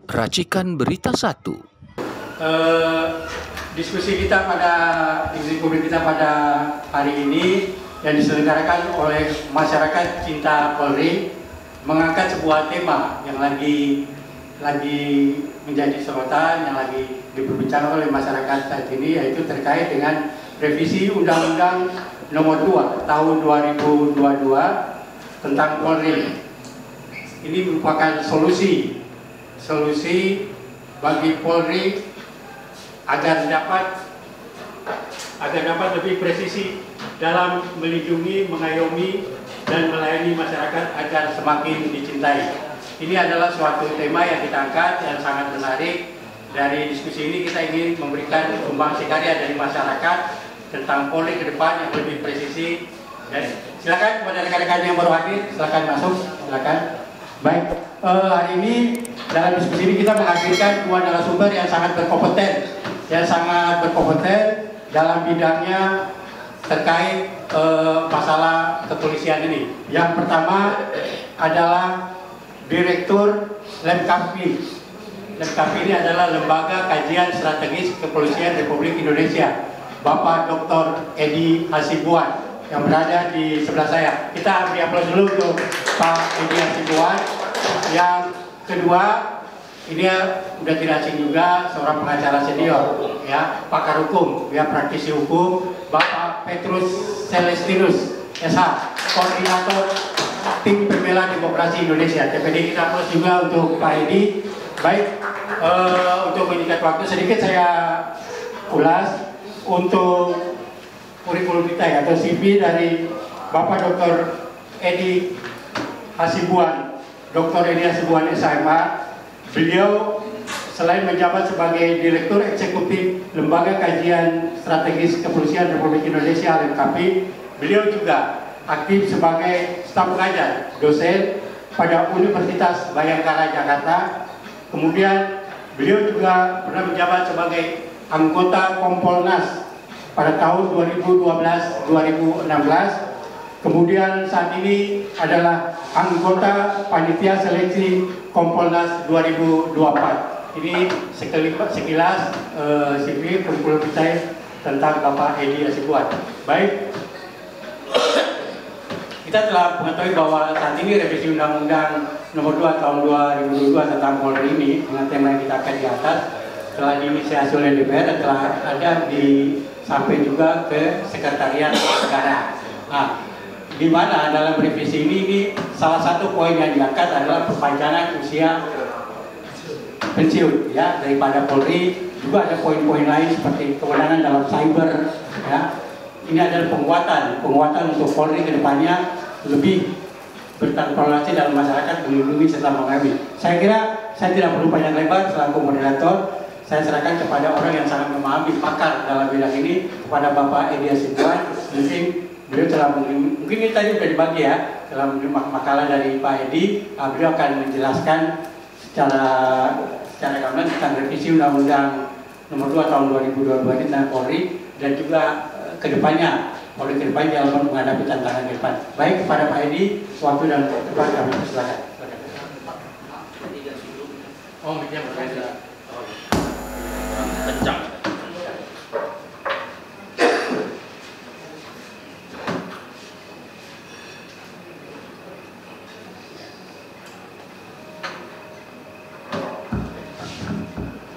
Racikan Berita 1. Diskusi publik kita pada hari ini yang diselenggarakan oleh masyarakat cinta Polri mengangkat sebuah tema yang lagi menjadi sorotan, yang lagi diperbincangkan oleh masyarakat saat ini, yaitu terkait dengan revisi Undang-Undang Nomor 2 Tahun 2022 tentang Polri. Ini merupakan solusi bagi Polri agar dapat lebih presisi dalam melindungi, mengayomi, dan melayani masyarakat agar semakin dicintai. Ini adalah suatu tema yang kita angkat yang sangat menarik. Dari diskusi ini kita ingin memberikan sumbangsi karya dari masyarakat tentang Polri ke depan yang lebih presisi. Dan silakan kepada rekan-rekan yang baru hadir, silakan masuk, silakan. Baik, hari ini dalam diskusi ini kita menghadirkan dua narasumber yang sangat berkompeten dalam bidangnya terkait masalah kepolisian ini. Yang pertama adalah Direktur Lemkapmi. Lemkapmi ini adalah Lembaga Kajian Strategis Kepolisian Republik Indonesia, Bapak Dr. Edi Hasibuan yang berada di sebelah saya. Kita beri aplaus dulu untuk Pak Edi Hasibuan. Yang kedua, ini sudah tidak asing juga, seorang pengacara senior, ya, pakar hukum, ya, praktisi hukum, Bapak Petrus Celestinus, SH, Koordinator Tim Pembela Demokrasi Indonesia, TPD. Kita aplaus juga untuk Pak Edi. Baik, untuk menyingkat waktu sedikit saya ulas untuk kurikulum kita, ya, atau CV dari Bapak Dr. Edi Hasibuan. Dr. Edi Hasibuan SMA. Beliau selain menjabat sebagai Direktur Eksekutif Lembaga Kajian Strategis Kepolisian Republik Indonesia (LKPI), beliau juga aktif sebagai staf pengajar, dosen pada Universitas Bayangkara Jakarta. Kemudian beliau juga pernah menjabat sebagai anggota Kompolnas pada tahun 2012-2016. Kemudian saat ini adalah anggota Panitia Seleksi Kompolnas 2024. Ini sekilas CV kurikulum kita tentang Bapak Edi Hasibuan. Baik, kita telah mengetahui bahwa saat ini revisi Undang-Undang Nomor 2 Tahun 2022 tentang Polri ini dengan tema yang kita akan di atas telah diinisiasi oleh DPR dan telah ada sampai juga ke Sekretariat Negara. Nah, di mana dalam revisi ini salah satu poin yang diangkat adalah perpanjangan usia pensiun, ya, daripada Polri. Juga ada poin-poin lain seperti kewenangan dalam cyber, ya. Ini adalah penguatan untuk Polri ke depannya lebih bertransformasi dalam masyarakat, melindungi serta mengayomi. Saya kira saya tidak perlu panjang lebar selaku moderator. Saya serahkan kepada orang yang sangat memahami, pakar dalam bidang ini, kepada Bapak Edi Hasibuan. Beliau telah mungkin ini tadi sudah dibagi, ya, telah menerima makalah dari Pak Edi. Beliau akan menjelaskan secara gamblang tentang revisi Undang-Undang Nomor 2 Tahun 2022 ini tentang Polri dan juga kedepannya Polri kedepannya dalam menghadapi tantangan ke depan. Baik, kepada Pak Edi, waktu dan tempat kami persilakan. Oh, media berbeda. Kencang.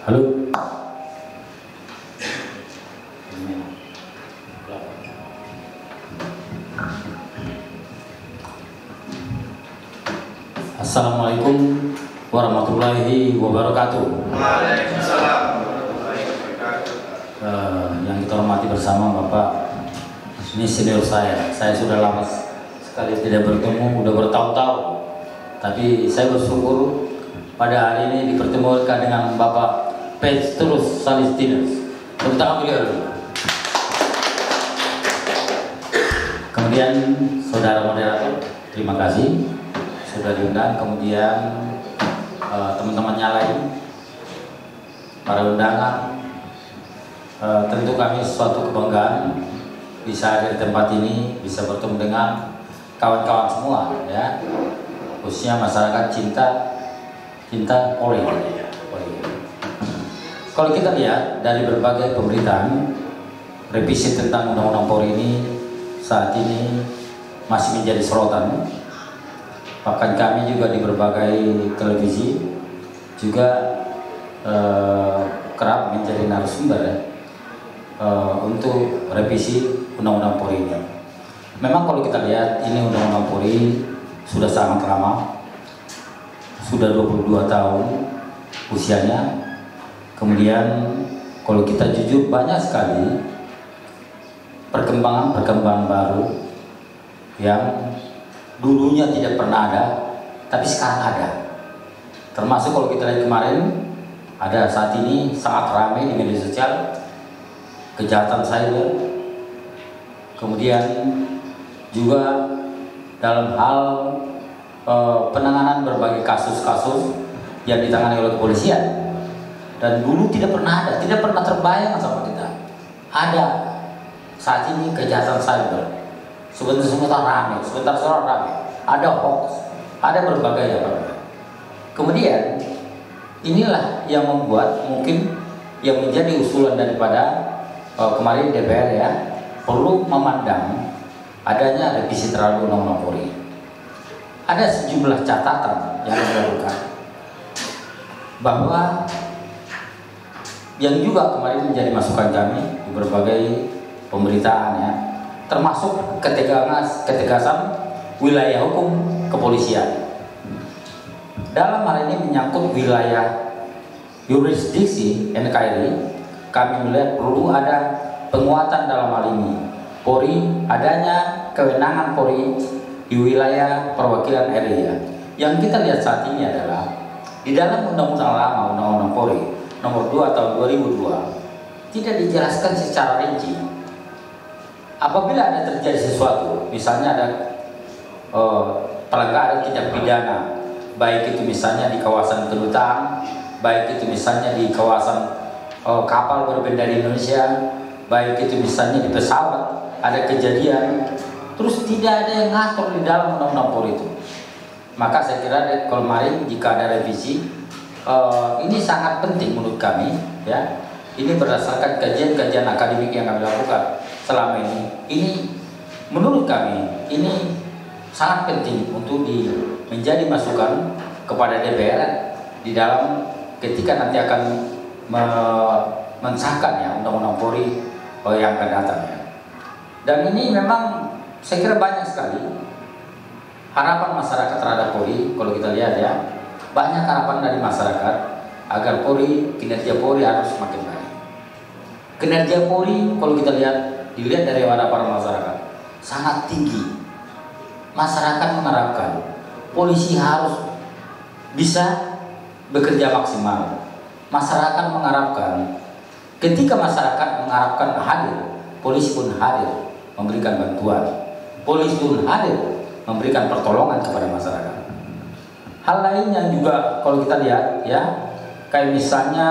Halo. Assalamualaikum warahmatullahi wabarakatuh. Waalaikumsalam. Yang kita hormati bersama Bapak, ini senior saya sudah lama sekali tidak bertemu, udah bertahun-tahun. Tapi saya bersyukur pada hari ini dipertemukan dengan Bapak Petrus Celestinus. Tepuk tangan beliau dulu. Kemudian saudara moderator, terima kasih sudah diundang. Kemudian teman-temannya lain, para undangan, tentu kami suatu kebanggaan bisa hadir di tempat ini, bisa bertemu dengan kawan-kawan semua, ya, khususnya masyarakat cinta Polri. Polri. Kalau kita lihat dari berbagai pemberitaan, revisi tentang Undang-Undang Polri ini saat ini masih menjadi sorotan. Bahkan kami juga di berbagai televisi juga kerap menjadi narasumber untuk revisi Undang-Undang Polri ini. Memang kalau kita lihat ini Undang-Undang Polri sudah sangat lama, sudah 22 tahun usianya. Kemudian kalau kita jujur banyak sekali perkembangan baru yang dulunya tidak pernah ada, tapi sekarang ada. Termasuk kalau kita lihat kemarin, ada saat ini sangat ramai di media sosial kejahatan cyber. Kemudian juga dalam hal penanganan berbagai kasus-kasus yang ditangani oleh kepolisian. Dan dulu tidak pernah ada, tidak pernah terbayang sama kita. Ada saat ini kejahatan cyber. Sebentar ramai, ada hoax, ada berbagai apa. Kemudian inilah yang membuat mungkin yang menjadi usulan daripada kemarin DPR ya, perlu memandang adanya revisi terhadap Undang-Undang Polri. Ada sejumlah catatan yang dilakukan bahwa yang juga kemarin menjadi masukan kami di berbagai pemberitaan ya, termasuk ketegasan wilayah hukum kepolisian. Dalam hal ini menyangkut wilayah yurisdiksi NKRI, kami melihat perlu ada penguatan dalam hal ini. Polri, adanya kewenangan Polri di wilayah perwakilan RI ya. Yang kita lihat saat ini adalah di dalam undang-undang lama, Undang-Undang Polri nomor 2 tahun 2002 tidak dijelaskan secara rinci. Apabila ada terjadi sesuatu, misalnya ada pelanggaran tindak pidana, baik itu misalnya di kawasan kedutaan, baik itu misalnya di kawasan kapal berbendera Indonesia, baik itu misalnya di pesawat ada kejadian, terus tidak ada yang ngatur di dalam Undang-Undang Polri itu. Maka saya kira kalau kemarin jika ada revisi, ini sangat penting menurut kami ya. Ini berdasarkan kajian-kajian akademik yang kami lakukan selama ini. Ini menurut kami ini sangat penting untuk menjadi masukan kepada DPR di dalam ketika nanti akan mensahkan ya Undang-Undang Polri yang akan datang ya. Dan ini memang saya kira banyak sekali harapan masyarakat terhadap Polri. Kalau kita lihat ya, banyak harapan dari masyarakat agar Polri, kinerja Polri harus semakin baik. Kinerja Polri kalau kita dilihat dari harapan masyarakat sangat tinggi. Masyarakat mengharapkan polisi harus bisa bekerja maksimal. Masyarakat mengharapkan, ketika masyarakat mengharapkan hadir, polisi pun hadir memberikan bantuan. Polisi pun hadir memberikan pertolongan kepada masyarakat. Hal lain yang juga kalau kita lihat ya, kayak misalnya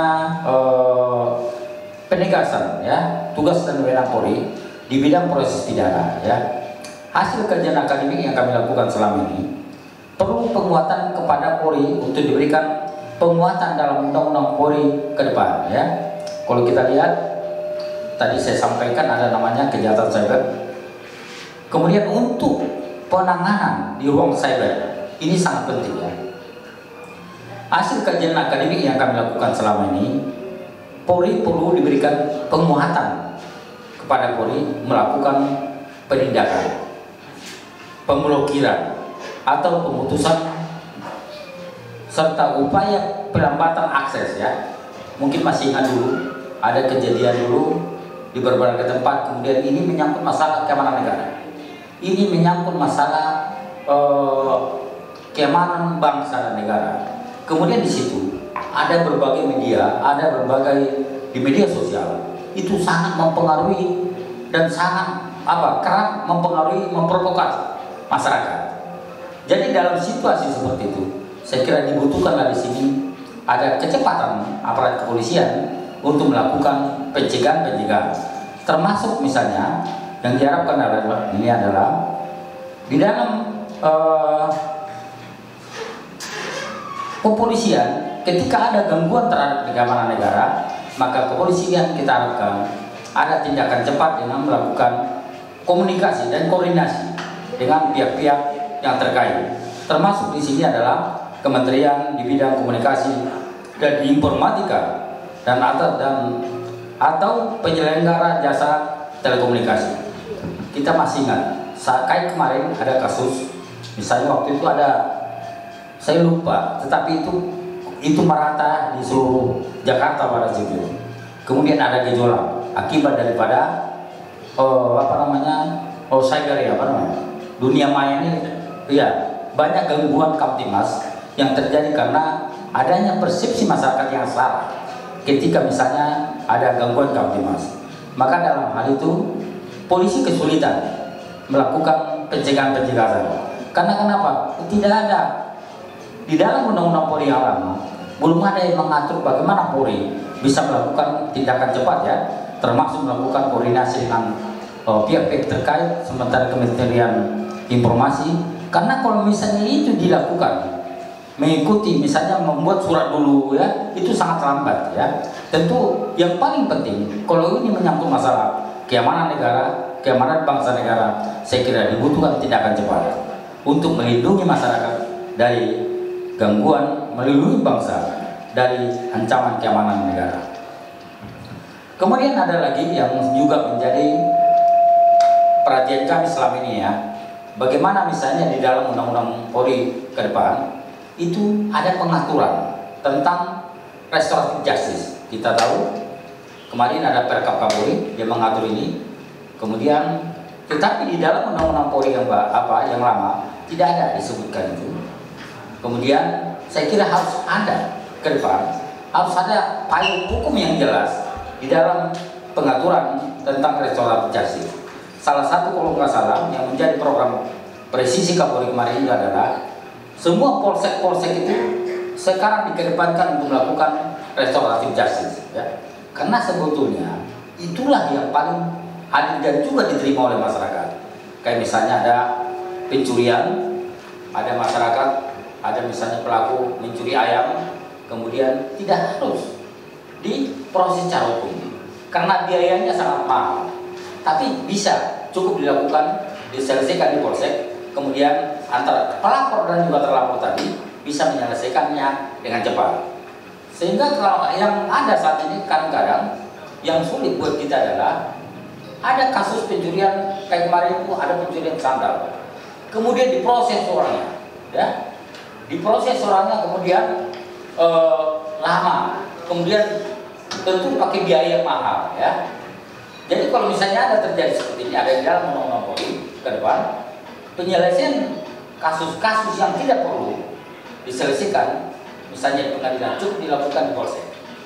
penegasan ya tugas dan wewenang Polri di bidang proses pidana ya. Hasil kajian akademik yang kami lakukan selama ini perlu penguatan kepada Polri untuk diberikan penguatan dalam Undang-Undang Polri ke depan ya. Kalau kita lihat tadi saya sampaikan ada namanya kejahatan cyber. Kemudian untuk penanganan di ruang cyber ini sangat penting ya. Hasil kajian akademik yang kami lakukan selama ini, Polri perlu diberikan penguatan kepada Polri melakukan penindakan, pemblokiran atau pemutusan serta upaya pelambatan akses ya. Mungkin masih ingat dulu ada kejadian dulu di berbagai tempat, kemudian ini menyangkut masalah keamanan negara, ini menyangkut masalah keamanan bangsa dan negara. Kemudian di situ ada berbagai media, ada berbagai di media sosial itu sangat mempengaruhi dan sangat kerap mempengaruhi, memprovokasi masyarakat. Jadi dalam situasi seperti itu, saya kira dibutuhkanlah di sini ada kecepatan aparat kepolisian untuk melakukan pencegahan, termasuk misalnya yang diharapkan ini adalah di dalam kepolisian ketika ada gangguan terhadap keamanan negara, maka kepolisian kita harapkan ada tindakan cepat dengan melakukan komunikasi dan koordinasi dengan pihak-pihak yang terkait. Termasuk di sini adalah kementerian di bidang komunikasi dan informatika dan atau penyelenggara jasa telekomunikasi. Kita masih ingat kayak kemarin ada kasus, misalnya waktu itu ada, saya lupa, tetapi itu merata di seluruh Jakarta pada saat itu. Kemudian ada gejolak akibat daripada cyber ya, dunia maya ini, ya, banyak gangguan Kamtimas yang terjadi karena adanya persepsi masyarakat yang salah ketika misalnya ada gangguan Kamtimas. Maka dalam hal itu polisi kesulitan melakukan pencegahan. Karena kenapa? Tidak ada di dalam undang-undang Polri yang lama, belum ada yang mengatur bagaimana Polri bisa melakukan tindakan cepat ya, termasuk melakukan koordinasi dengan pihak-pihak terkait, sementara Kementerian Informasi. Karena kalau misalnya itu dilakukan mengikuti misalnya membuat surat dulu ya, itu sangat lambat ya. Tentu yang paling penting kalau ini menyangkut masalah keamanan negara, keamanan bangsa negara, saya kira dibutuhkan tindakan cepat untuk melindungi masyarakat dari gangguan, melindungi bangsa dari ancaman keamanan negara. Kemudian ada lagi yang juga menjadi perhatian kami selama ini ya, bagaimana misalnya di dalam undang-undang Polri ke depan itu ada pengaturan tentang restoratif justice. Kita tahu kemarin ada Perkap Kapolri yang mengatur ini, kemudian tetapi di dalam undang-undang Polri yang lama tidak ada disebutkan itu. Kemudian saya kira harus ada ke depan, harus ada payung hukum yang jelas di dalam pengaturan tentang restoratif justice. Salah satu kalau nggak salah yang menjadi program presisi Kapolri kemarin itu adalah semua polsek-polsek itu sekarang dikedepankan untuk melakukan restoratif justice ya. Karena sebetulnya itulah yang paling adil dan juga diterima oleh masyarakat. Kayak misalnya ada pencurian, ada masyarakat, ada misalnya pelaku mencuri ayam, kemudian tidak harus diproses secara hukum karena biayanya sangat mahal, tapi bisa cukup dilakukan, diselesaikan di polsek, kemudian antara pelapor dan juga terlapor tadi bisa menyelesaikannya dengan cepat. Sehingga kalau yang ada saat ini kadang-kadang yang sulit buat kita adalah ada kasus pencurian kayak kemarin itu ada pencurian sandal, kemudian diproses orangnya, ya, diproses orangnya kemudian lama, kemudian tentu pakai biaya yang mahal, ya. Jadi kalau misalnya ada terjadi seperti ini, ada di dalam undang-undang Polri ke depan, penyelesaian kasus-kasus yang tidak perlu diselesaikan, misalnya di pengadilan, cukup dilakukan di polsek.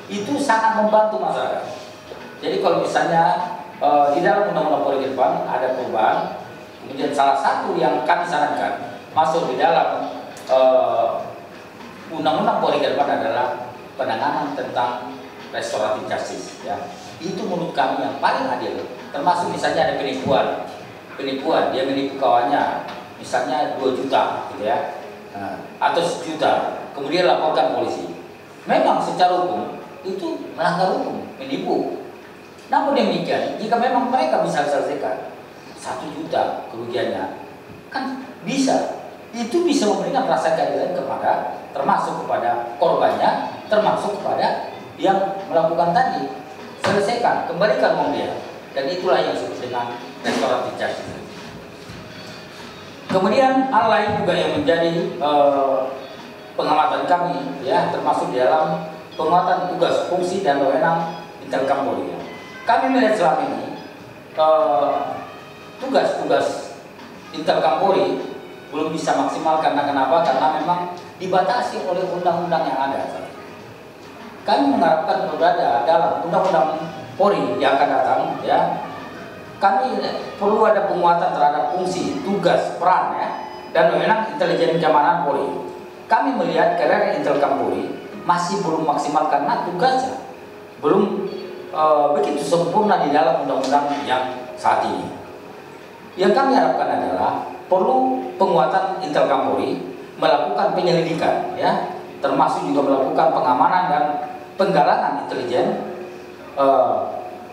Itu sangat membantu masyarakat. Jadi kalau misalnya di dalam undang-undang Polri ke depan ada perubahan, kemudian salah satu yang kami sarankan masuk di dalam undang-undang Polri ke depan adalah penanganan tentang restoratif justice, ya. Itu menurut kami yang paling adil. Termasuk misalnya ada penipuan, dia menipu kawannya, misalnya 2 juta, gitu ya, atau 1 juta, kemudian laporkan polisi. Memang secara hukum itu melanggar hukum, menipu. Namun demikian, jika memang mereka bisa selesaikan 1 juta kerugiannya, kan bisa. Itu bisa memberikan rasa keadilan kepada, termasuk kepada korbannya, termasuk kepada yang melakukan tadi. Selesaikan, kembalikan uang dia. Dan itulah yang disebut dengan restoratif justice. Kemudian hal lain juga yang menjadi pengamatan kami, ya, termasuk di dalam penguatan tugas, fungsi dan wewenang Intelkam Polri. Kami melihat selama ini tugas-tugas Intelkam Polri belum bisa maksimal karena kenapa? Karena memang dibatasi oleh undang-undang yang ada. Kami mengharapkan berada dalam undang-undang Polri yang akan datang, ya. Kami perlu ada penguatan terhadap fungsi, tugas, peran, ya, dan wewenang intelijen keamanan Polri. Kami melihat karena Intelkam Polri masih belum maksimal karena tugasnya belum begitu sempurna di dalam undang-undang yang saat ini. Yang kami harapkan adalah perlu penguatan Intelkam Polri melakukan penyelidikan, ya, termasuk juga melakukan pengamanan dan penggalangan intelijen,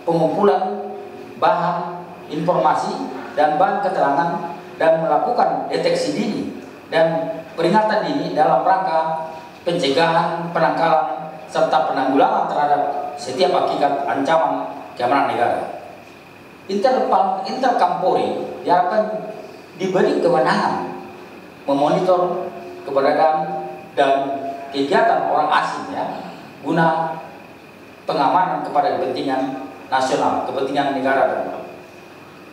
pengumpulan bahan informasi dan bahan keterangan, dan melakukan deteksi dini dan peringatan dini dalam rangka pencegahan, penangkalan, serta penanggulangan terhadap setiap hakikat ancaman keamanan negara. Interkam Polri diharapkan diberi kewenangan memonitor keberadaan dan kegiatan orang asing ya, guna pengamanan kepada kepentingan nasional, kepentingan negara.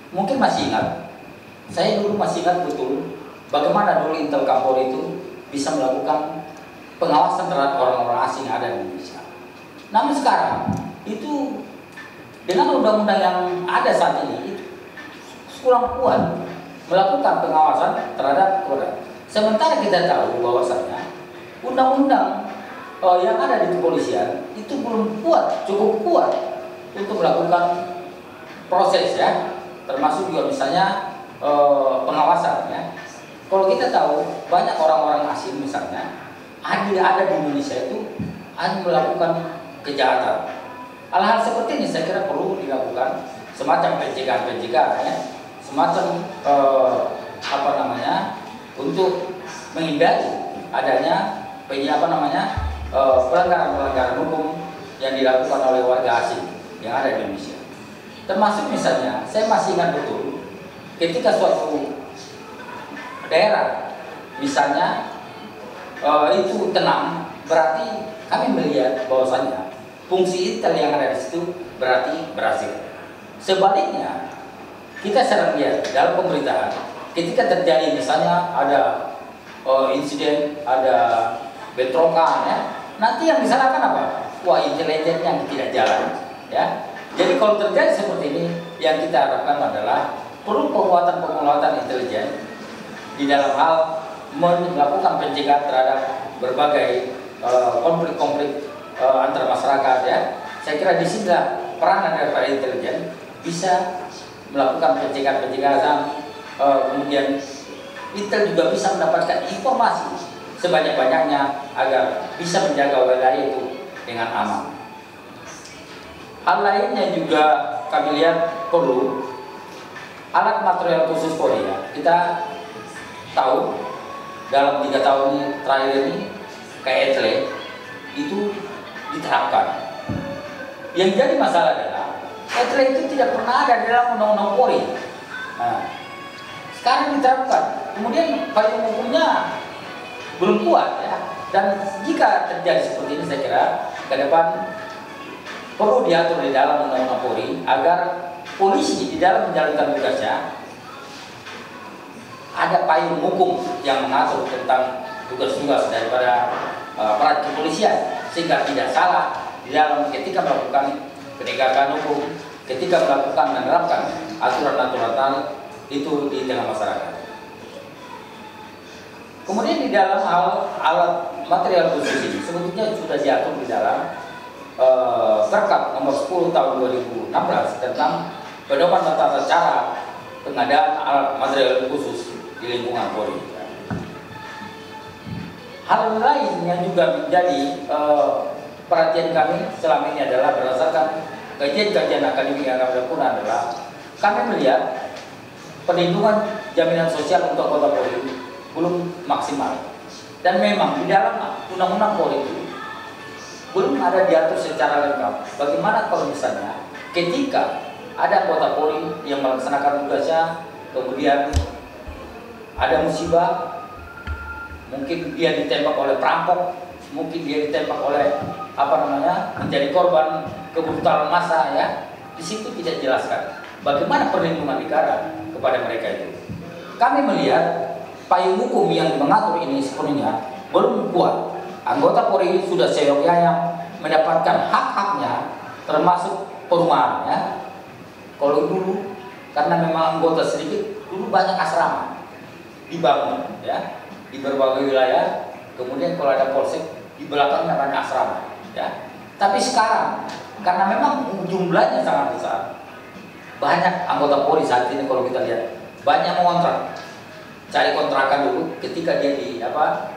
Mungkin masih ingat, saya dulu masih ingat betul bagaimana dulu Interkam Polri itu bisa melakukan pengawasan terhadap orang-orang asing yang ada di Indonesia. Namun sekarang itu dengan undang-undang yang ada saat ini kurang kuat melakukan pengawasan terhadap keberadaan. Sementara kita tahu bahwasanya undang-undang yang ada di kepolisian itu belum cukup kuat untuk melakukan proses ya, termasuk juga misalnya pengawasan ya. Kalau kita tahu banyak orang-orang asing misalnya ada di Indonesia itu hanya melakukan kejahatan. Hal-hal seperti ini saya kira perlu dilakukan semacam pencegahan ya, semacam untuk menghindari adanya pelanggaran hukum yang dilakukan oleh warga asing yang ada di Indonesia. Termasuk misalnya, saya masih ingat betul ketika suatu daerah misalnya itu tenang, berarti kami melihat bahwasannya fungsi intel yang ada di situ berarti berhasil. Sebaliknya, kita sering lihat dalam pemberitaan ketika terjadi misalnya ada insiden, ada bentrokan ya, nanti yang disalahkan apa? Wah, intelijen yang tidak jalan ya. Jadi kalau terjadi seperti ini, yang kita harapkan adalah perlu penguatan intelijen di dalam hal melakukan pencegahan terhadap berbagai konflik-konflik antar masyarakat ya. Saya kira di sini peranan daripada intelijen bisa melakukan pencegahan, kemudian Intel juga bisa mendapatkan informasi sebanyak-banyaknya agar bisa menjaga wilayah itu dengan aman. Hal lainnya juga kami lihat perlu alat material khusus Polri ya. Kita tahu dalam 3 tahun terakhir ini KETLE itu diterapkan. Yang jadi masalah adalah KETLE itu tidak pernah ada di dalam undang-undang Polri. Nah, sekarang diterapkan, kemudian payung hukumnya belum kuat ya. Dan jika terjadi seperti ini, saya kira ke depan perlu diatur di dalam undang-undang Polri agar polisi di dalam menjalankan tugasnya ada payung hukum yang mengatur tentang tugas-tugas daripada aparat kepolisian, sehingga tidak salah di dalam ketika melakukan penegakan hukum, ketika melakukan menerapkan aturan-aturan itu di tengah masyarakat. Kemudian di dalam hal alat material khusus ini sebetulnya sudah diatur di dalam Perkap nomor 10 tahun 2016 tentang pedoman tata cara pengadaan alat material khusus di lingkungan Polri. Hal lain yang juga menjadi perhatian kami selama ini adalah berdasarkan kajian-kajian akademik yang kami lakukan adalah kami melihat perlindungan jaminan sosial untuk anggota Polri belum maksimal, dan memang di dalam undang-undang Polri itu belum ada diatur secara lengkap bagaimana kalau misalnya ketika ada anggota Polri yang melaksanakan tugasnya kemudian ada musibah, mungkin dia ditembak oleh perampok, mungkin dia ditembak oleh menjadi korban kebrutalan massa ya. Di situ tidak dijelaskan bagaimana perlindungan negara kepada mereka itu. Kami melihat payung hukum yang mengatur ini sepenuhnya belum kuat. Anggota Polri sudah seyogyanya mendapatkan hak-haknya, termasuk perumahan ya. Kalau dulu karena memang anggota sedikit, dulu banyak asrama dibangun ya di berbagai wilayah. Kemudian kalau ada polsek di belakangnya banyak asrama ya. Tapi sekarang karena memang jumlahnya sangat besar, banyak anggota Polri saat ini kalau kita lihat banyak mengontrak, cari kontrakan dulu ketika dia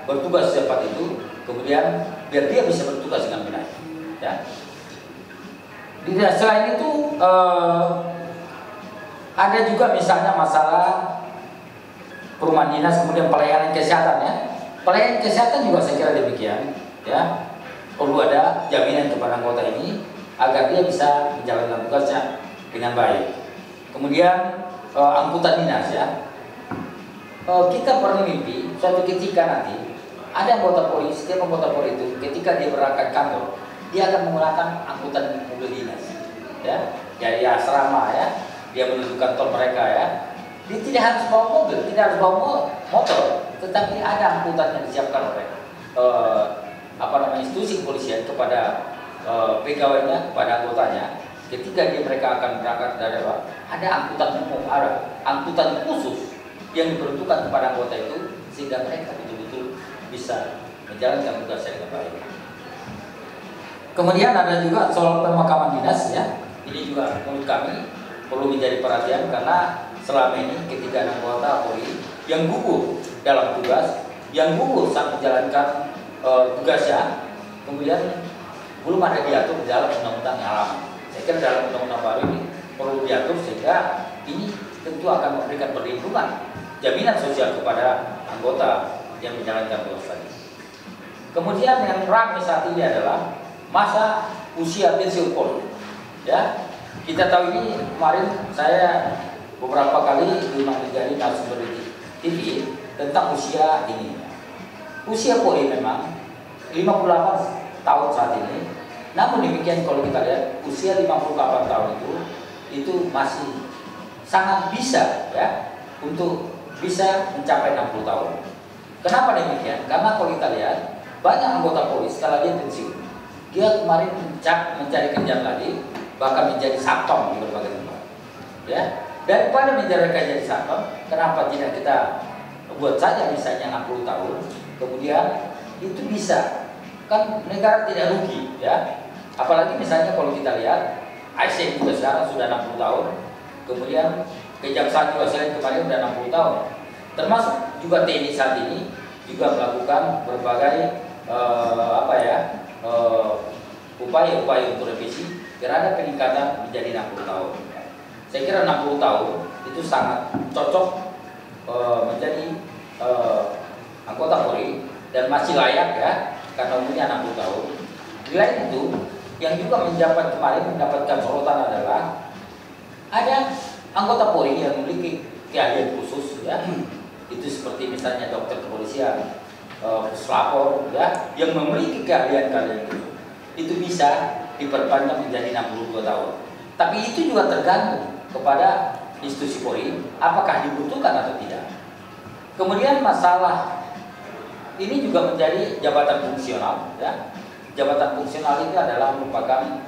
bertugas di tempat itu, kemudian biar dia bisa bertugas dengan benar. Ya. Selain itu ada juga misalnya masalah perumahan dinas, kemudian pelayanan kesehatan ya. Pelayanan kesehatan juga saya kira demikian ya. Perlu ada jaminan kepada anggota ini agar dia bisa menjalankan tugasnya dengan baik. Kemudian angkutan dinas ya. Kita bermimpi suatu ketika nanti ada anggota Polri, setiap anggota Polri itu ketika dia berangkat kantor, dia akan menggunakan angkutan mobil dinas ya, dari asrama ya, dia menuju kantor mereka ya. Dia tidak harus bawa mobil, tidak harus bawa motor, tetapi ada angkutan yang disiapkan oleh institusi kepolisian kepada pegawainya, kepada anggotanya. Ketika mereka akan berangkat dari luar, ada angkutan umum, ada angkutan khusus yang diperuntukkan kepada anggota itu sehingga mereka betul-betul bisa menjalankan tugasnya dengan baik. Kemudian ada juga soal pemakaman dinas ya. Ini juga menurut kami perlu menjadi perhatian karena selama ini ketika anggota Polri yang gugur dalam tugas, yang gugur saat menjalankan tugasnya, kemudian belum ada diatur di dalam undang-undang yang lama. Saya kira dalam undang-undang baru ini perlu diatur sehingga ini tentu akan memberikan perlindungan, jaminan sosial kepada anggota yang menjalankan tugas tadi. Kemudian yang ramai saat ini adalah masa usia pensiun Polri. Ya, kita tahu ini kemarin saya beberapa kali diundang menjadi narasumber di TV tentang usia ini. Usia Polri memang 58 tahun saat ini. Namun demikian kalau kita lihat usia 58 tahun itu masih sangat bisa ya untuk bisa mencapai 60 tahun. Kenapa demikian? Karena kalau kita lihat banyak anggota Polri setelah dia pensiun, dia kemarin mencari kerjaan lagi, bahkan menjadi satpam di berbagai tempat. Ya, daripada menjadi jadi satpam, kenapa tidak kita buat saja misalnya 60 tahun, kemudian itu bisa, kan negara tidak rugi, ya. Apalagi misalnya kalau kita lihat ASN juga sekarang sudah 60 tahun, kemudian kejaksaan juga selain kemarin sudah 60 tahun, termasuk juga TNI saat ini juga melakukan berbagai upaya-upaya untuk revisi karena ada peningkatan menjadi 60 tahun. Saya kira 60 tahun itu sangat cocok menjadi anggota Polri dan masih layak ya karena umurnya 60 tahun. Di lain itu yang juga mendapatkan sorotan adalah ada anggota Polri yang memiliki keahlian khusus ya. Itu seperti misalnya dokter kepolisian, puslapor ya yang memiliki keahlian itu bisa diperpanjang menjadi 62 tahun. Tapi itu juga tergantung kepada institusi Polri apakah dibutuhkan atau tidak. Kemudian masalah ini juga menjadi jabatan fungsional ya. Jabatan fungsional ini adalah merupakan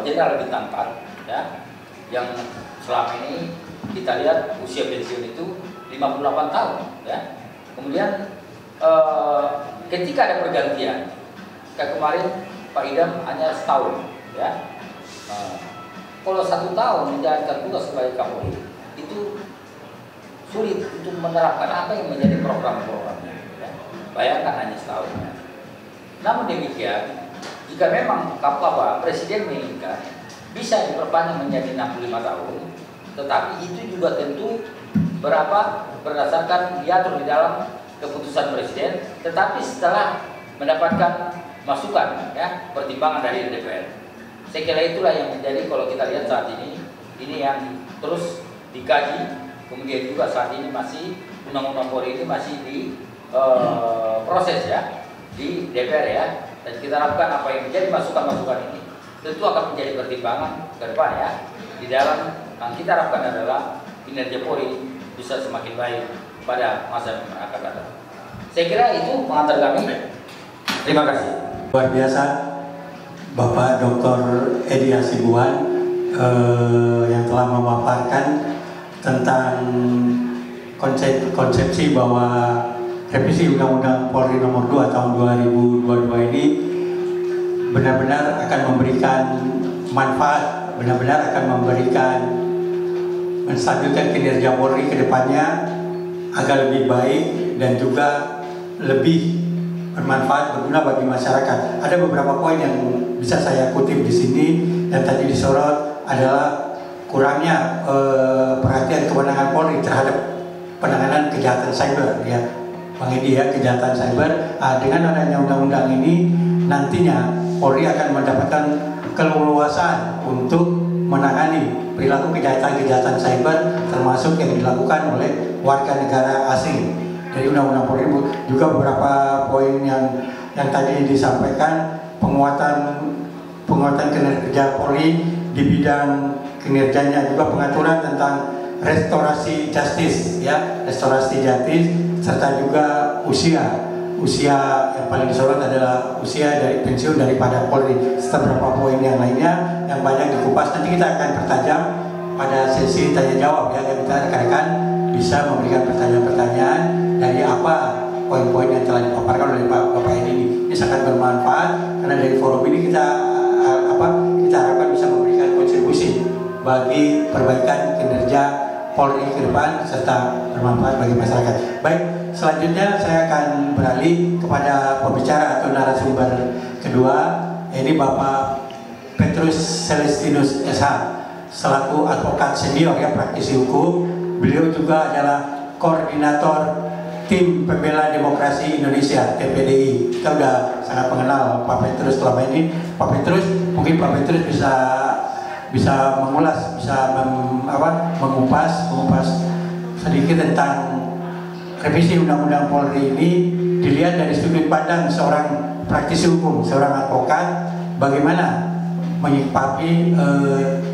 jenderal bintang 4 ya yang selama ini kita lihat usia pensiun itu 58 tahun ya. Kemudian ketika ada pergantian kayak kemarin Pak Idam hanya setahun ya. Kalau 1 tahun menjalankan tugas sebagai Kapolri itu sulit untuk menerapkan apa yang menjadi program-programnya ya. Bayangkan hanya setahun ya. Namun demikian jika memang Presiden menginginkan bisa diperpanjang menjadi 65 tahun, tetapi itu juga tentu berdasarkan diatur di dalam keputusan Presiden, tetapi setelah mendapatkan masukan ya pertimbangan dari DPR. Saya kira itulah yang menjadi kalau kita lihat saat ini yang terus dikaji, kemudian juga saat ini masih undang-undang Polri ini masih di proses ya di DPR ya, dan kita harapkan apa yang menjadi masukan-masukan ini tentu akan menjadi pertimbangan ke depan ya di dalam yang kita harapkan adalah kinerja Polri bisa semakin baik pada masa yang akan datang. Saya kira itu pengantar kami. Terima kasih. Luar biasa Bapak Dr. Edi Hasibuan yang telah memaparkan tentang konsepsi bahwa revisi Undang-Undang Polri Nomor 2 Tahun 2022 ini benar-benar akan memberikan manfaat, benar-benar akan memberikan menselanjutkan kinerja Polri ke depannya agar lebih baik dan juga lebih bermanfaat, berguna bagi masyarakat. Ada beberapa poin yang bisa saya kutip di sini yang tadi disorot adalah kurangnya perhatian kewenangan Polri terhadap penanganan kejahatan cyber, ya, Bang Edi, ya, kejahatan cyber. Dengan adanya undang-undang ini nantinya Polri akan mendapatkan keleluasaan untuk menangani perilaku kejahatan-kejahatan cyber termasuk yang dilakukan oleh warga negara asing. Dari undang-undang Polri juga beberapa poin yang tadi disampaikan, penguatan kinerja Polri di bidang kinerjanya, juga pengaturan tentang restorasi justice, ya, restorasi justice, serta juga usia yang paling disorot adalah usia dari pensiun daripada Polri, serta beberapa poin yang lainnya yang banyak dikupas. Nanti kita akan pertajam pada sesi tanya jawab, ya, kita rekan-rekan bisa memberikan pertanyaan-pertanyaan dari apa poin-poin yang telah dipaparkan oleh Bapak Edi ini. Ini sangat bermanfaat karena dari forum ini kita harapkan bisa memberikan kontribusi bagi perbaikan kinerja Polri ke depan serta bermanfaat bagi masyarakat. Baik, selanjutnya saya akan beralih kepada pembicara atau narasumber kedua, ini Bapak Petrus Celestinus SH selaku advokat senior, ya, praktisi hukum. Beliau juga adalah koordinator Tim Pembela Demokrasi Indonesia (TPDI). Kita sudah sangat mengenal Pak Petrus selama ini. Pak Petrus, mungkin Pak Petrus bisa mengulas, bisa mengupas sedikit tentang revisi Undang-Undang Polri ini dilihat dari sudut pandang seorang praktisi hukum, seorang advokat, bagaimana menyikapi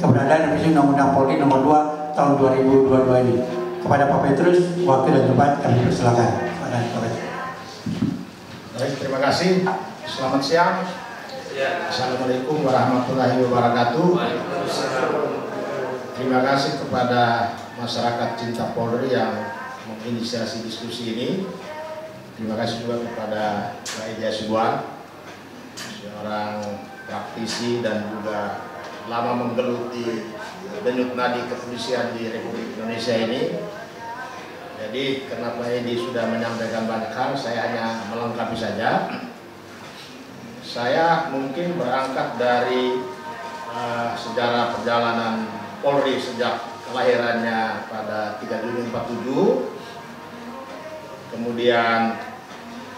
keberadaan revisi Undang-Undang Polri nomor 2 tahun 2022 ini. Kepada Pak Petrus, waktu dan tempat kami persilakan. Baik, terima kasih. Selamat siang. Assalamualaikum warahmatullahi wabarakatuh. Terima kasih kepada masyarakat cinta Polri yang menginisiasi diskusi ini. Terima kasih juga kepada Pak Edi Hasibuan, seorang praktisi dan juga lama menggeluti denyut nadi kepolisian di Republik Indonesia ini. Jadi karena Pak Edi sudah menyampaikan banyak hal, saya hanya melengkapi saja. Saya mungkin berangkat dari sejarah perjalanan Polri sejak kelahirannya pada 3 Juni 47. Kemudian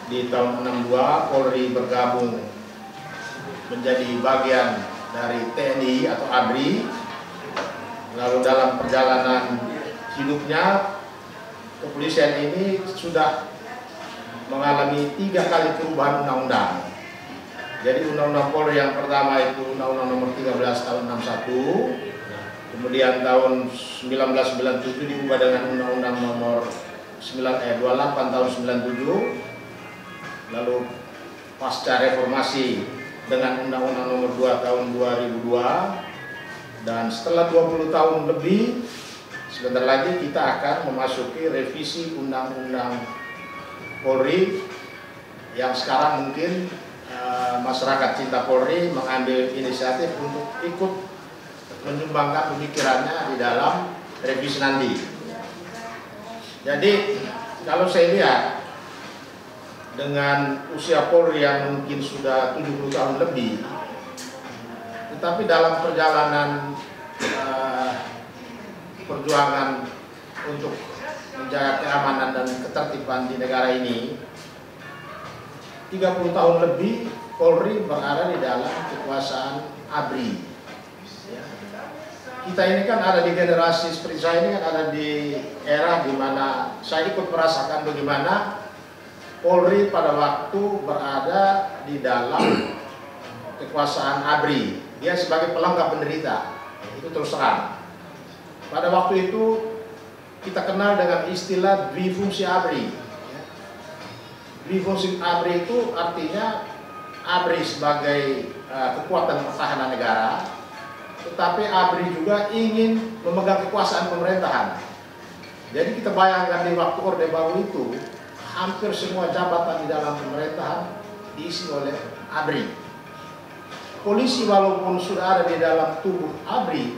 di tahun 62 Polri bergabung menjadi bagian dari TNI atau ABRI. Lalu dalam perjalanan hidupnya kepolisian ini sudah mengalami 3 kali perubahan undang-undang. Jadi Undang-Undang Polri yang pertama itu Undang-Undang Nomor 13 tahun 61, kemudian tahun 1997 diubah dengan Undang-Undang Nomor 28 tahun 97, lalu pasca reformasi dengan Undang-Undang Nomor 2 tahun 2002, dan setelah 20 tahun lebih, sebentar lagi kita akan memasuki revisi Undang-Undang Polri yang sekarang mungkin masyarakat cinta Polri mengambil inisiatif untuk ikut menyumbangkan pemikirannya di dalam revisi nanti. Jadi kalau saya lihat dengan usia Polri yang mungkin sudah 70 tahun lebih, tetapi dalam perjalanan perjuangan untuk menjaga keamanan dan ketertiban di negara ini, 30 tahun lebih Polri berada di dalam kekuasaan ABRI. Kita ini kan ada di generasi seperti saya ini kan ada di era di mana saya ikut merasakan bagaimana Polri pada waktu berada di dalam kekuasaan ABRI. Dia sebagai pelengkap penderita, itu terus terang. Pada waktu itu kita kenal dengan istilah dwifungsi ABRI. Dwifungsi ABRI itu artinya ABRI sebagai kekuatan pertahanan negara, tetapi ABRI juga ingin memegang kekuasaan pemerintahan. Jadi kita bayangkan di waktu Orde Baru itu hampir semua jabatan di dalam pemerintahan diisi oleh ABRI. Polisi walaupun sudah ada di dalam tubuh ABRI,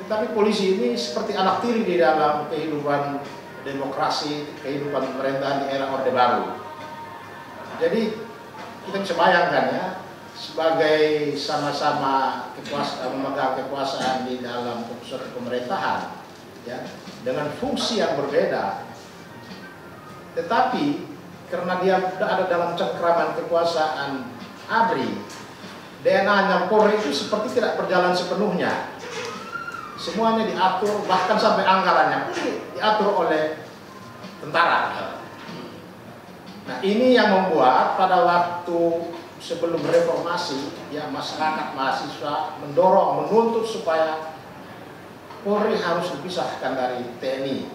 tetapi polisi ini seperti anak tiri di dalam kehidupan demokrasi, kehidupan pemerintahan di era Orde Baru. Jadi kita bisa bayangkan ya, sebagai sama-sama memegang kekuasaan di dalam pusat pemerintahan, ya, dengan fungsi yang berbeda, tetapi karena dia ada dalam cengkraman kekuasaan ABRI, DNA-nya Polri itu seperti tidak berjalan sepenuhnya. Semuanya diatur, bahkan sampai anggarannya diatur oleh tentara. Nah, ini yang membuat pada waktu sebelum reformasi, ya, masyarakat mahasiswa mendorong, menuntut supaya Polri harus dipisahkan dari TNI.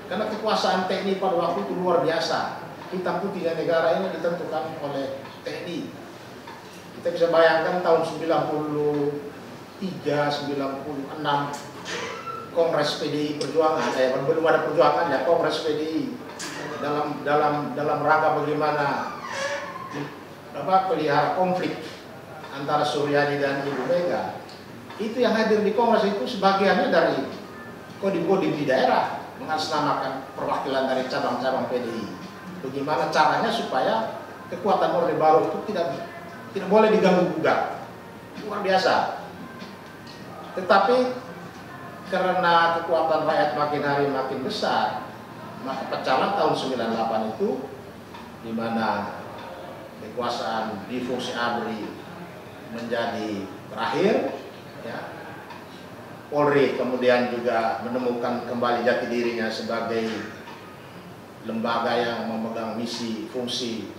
Karena kekuasaan TNI pada waktu itu luar biasa. Hitam putihnya negara ini ditentukan oleh TNI. Kita bisa bayangkan tahun 93, 96 Kongres PDI Perjuangan, belum ada perjuangan ya, Kongres PDI dalam rangka bagaimana pelihara konflik antara Suryadi dan Ibu Mega. Itu yang hadir di Kongres itu sebagiannya dari kodim-kodim di daerah, mengatasnamakan perwakilan dari cabang-cabang PDI. Bagaimana caranya supaya kekuatan Orde Baru itu tidak boleh diganggu-gugat. Luar biasa. Tetapi karena kekuatan rakyat makin hari makin besar, maka pecahlah tahun 98 itu, di mana kekuasaan di fungsi ABRI menjadi berakhir, ya. Polri kemudian juga menemukan kembali jati dirinya sebagai lembaga yang memegang misi fungsi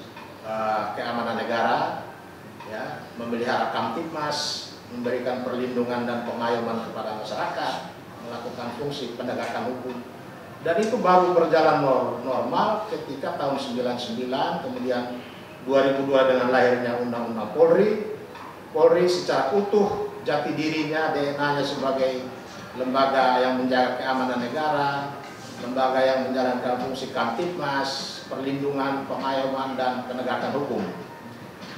keamanan negara, ya, memelihara Kamtibmas, memberikan perlindungan dan pengayoman kepada masyarakat, melakukan fungsi penegakan hukum. Dan itu baru berjalan normal ketika tahun 99, kemudian 2002 dengan lahirnya Undang-Undang Polri. Polri secara utuh jati dirinya, DNA-nya sebagai lembaga yang menjaga keamanan negara, lembaga yang menjalankan fungsi Kamtibmas, perlindungan, pengayoman, dan penegakan hukum.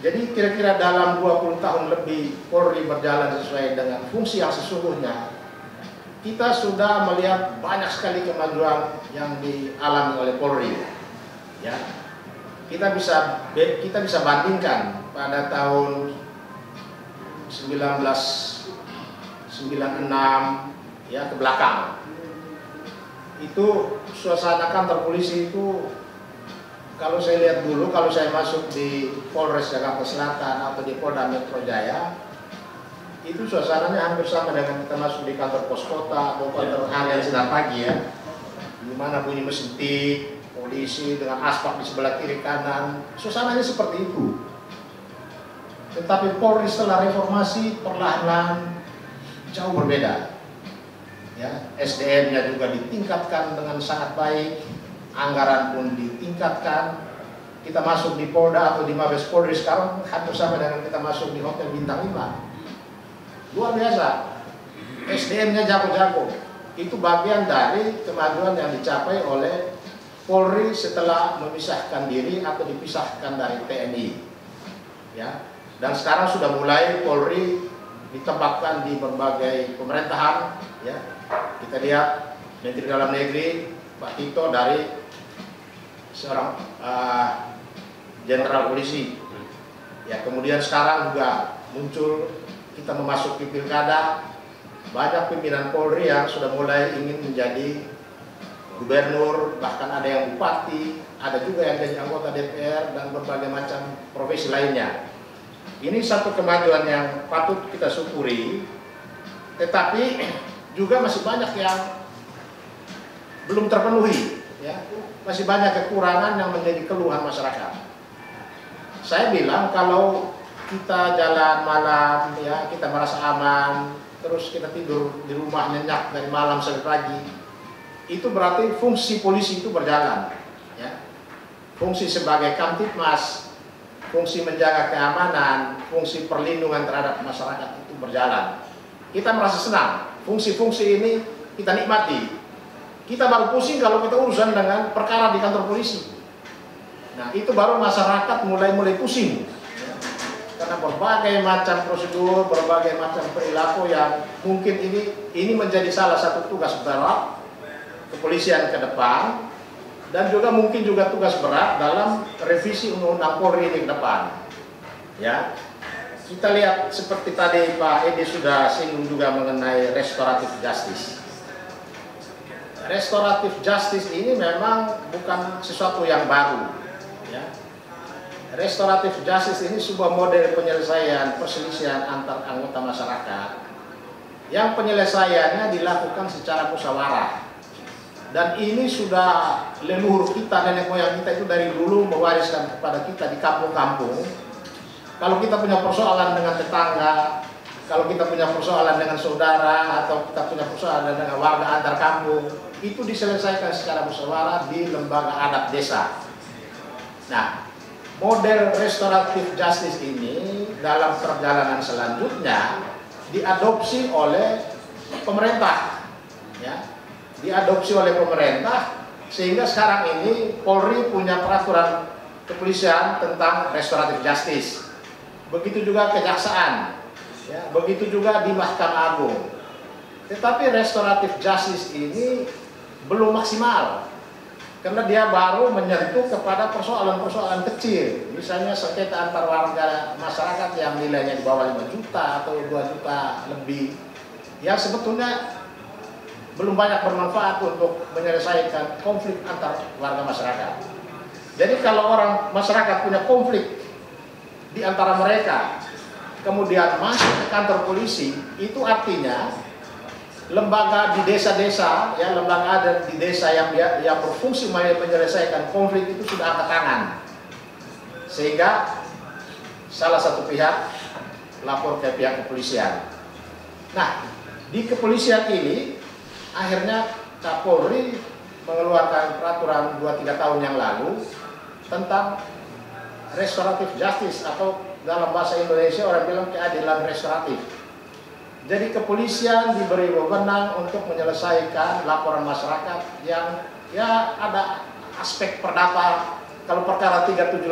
Jadi kira-kira dalam 20 tahun lebih Polri berjalan sesuai dengan fungsi yang sesungguhnya, kita sudah melihat banyak sekali kemajuan yang dialami oleh Polri. Ya, kita bisa bandingkan pada tahun 1996 ya ke belakang. Itu suasana kantor polisi itu, kalau saya lihat dulu, kalau saya masuk di Polres Jakarta Selatan atau di Polda Metro Jaya, itu suasananya hampir sama dengan kita masuk di kantor pos kota atau kantor harian Sinar Pagi, ya, di mana bunyi mesin tik, polisi dengan aspal di sebelah kiri kanan, suasananya seperti itu. Tetapi Polri setelah reformasi perlahan-lahan jauh berbeda. Ya, SDM-nya juga ditingkatkan dengan sangat baik, anggaran pun ditingkatkan. Kita masuk di Polda atau di Mabes Polri sekarang hampir sama dengan kita masuk di Hotel Bintang 5. Luar biasa. SDM-nya jago-jago. Itu bagian dari kemajuan yang dicapai oleh Polri setelah memisahkan diri atau dipisahkan dari TNI. Ya. Dan sekarang sudah mulai Polri ditempatkan di berbagai pemerintahan, ya. Kita lihat Menteri Dalam Negeri Pak Tito dari seorang jenderal polisi, ya. Kemudian sekarang juga muncul, kita memasuki pilkada, banyak pimpinan Polri yang sudah mulai ingin menjadi gubernur, bahkan ada yang bupati, ada juga yang jadi anggota DPR dan berbagai macam profesi lainnya. Ini satu kemajuan yang patut kita syukuri, tetapi juga masih banyak yang belum terpenuhi, ya. Masih banyak kekurangan yang menjadi keluhan masyarakat. Saya bilang kalau kita jalan malam, ya, kita merasa aman, terus kita tidur di rumah nyenyak dari malam sampai pagi, itu berarti fungsi polisi itu berjalan, ya. Fungsi sebagai Kamtibmas, fungsi menjaga keamanan, fungsi perlindungan terhadap masyarakat itu berjalan. Kita merasa senang, fungsi-fungsi ini kita nikmati. Kita baru pusing kalau kita urusan dengan perkara di kantor polisi. Nah, itu baru masyarakat mulai pusing, ya. Karena berbagai macam prosedur, berbagai macam perilaku yang mungkin ini menjadi salah satu tugas berat kepolisian ke depan, dan juga mungkin juga tugas berat dalam revisi Undang-Undang Polri ini ke depan. Ya, kita lihat seperti tadi Pak Edi sudah singgung juga mengenai restoratif justice. Restoratif justice ini memang bukan sesuatu yang baru. Ya. Restoratif justice ini sebuah model penyelesaian perselisihan antar anggota masyarakat yang penyelesaiannya dilakukan secara musyawarah. Dan ini sudah leluhur kita, nenek moyang kita itu dari dulu mewariskan kepada kita di kampung-kampung. Kalau kita punya persoalan dengan tetangga, kalau kita punya persoalan dengan saudara, atau kita punya persoalan dengan warga antar kampung, itu diselesaikan secara musyawarah di lembaga adat desa. Nah, model restoratif justice ini dalam perjalanan selanjutnya diadopsi oleh pemerintah. Ya, diadopsi oleh pemerintah sehingga sekarang ini Polri punya peraturan kepolisian tentang restoratif justice. Begitu juga kejaksaan, ya, begitu juga di Mahkamah Agung. Tetapi restoratif justice ini belum maksimal karena dia baru menyentuh kepada persoalan-persoalan kecil, misalnya sengketa antar warga masyarakat yang nilainya di bawah 5 juta atau 2 juta lebih, yang sebetulnya belum banyak bermanfaat untuk menyelesaikan konflik antar warga masyarakat. Jadi kalau orang masyarakat punya konflik di antara mereka, kemudian masuk ke kantor polisi, itu artinya lembaga di desa-desa, ya, lembaga adat di desa yang berfungsi menyelesaikan konflik itu sudah angkat tangan, sehingga salah satu pihak lapor ke pihak kepolisian. Nah, di kepolisian ini akhirnya Kapolri mengeluarkan peraturan 2-3 tahun yang lalu tentang restoratif justice, atau dalam bahasa Indonesia orang bilang keadilan restoratif. Jadi kepolisian diberi wewenang untuk menyelesaikan laporan masyarakat yang ya ada aspek perdata. Kalau perkara 378,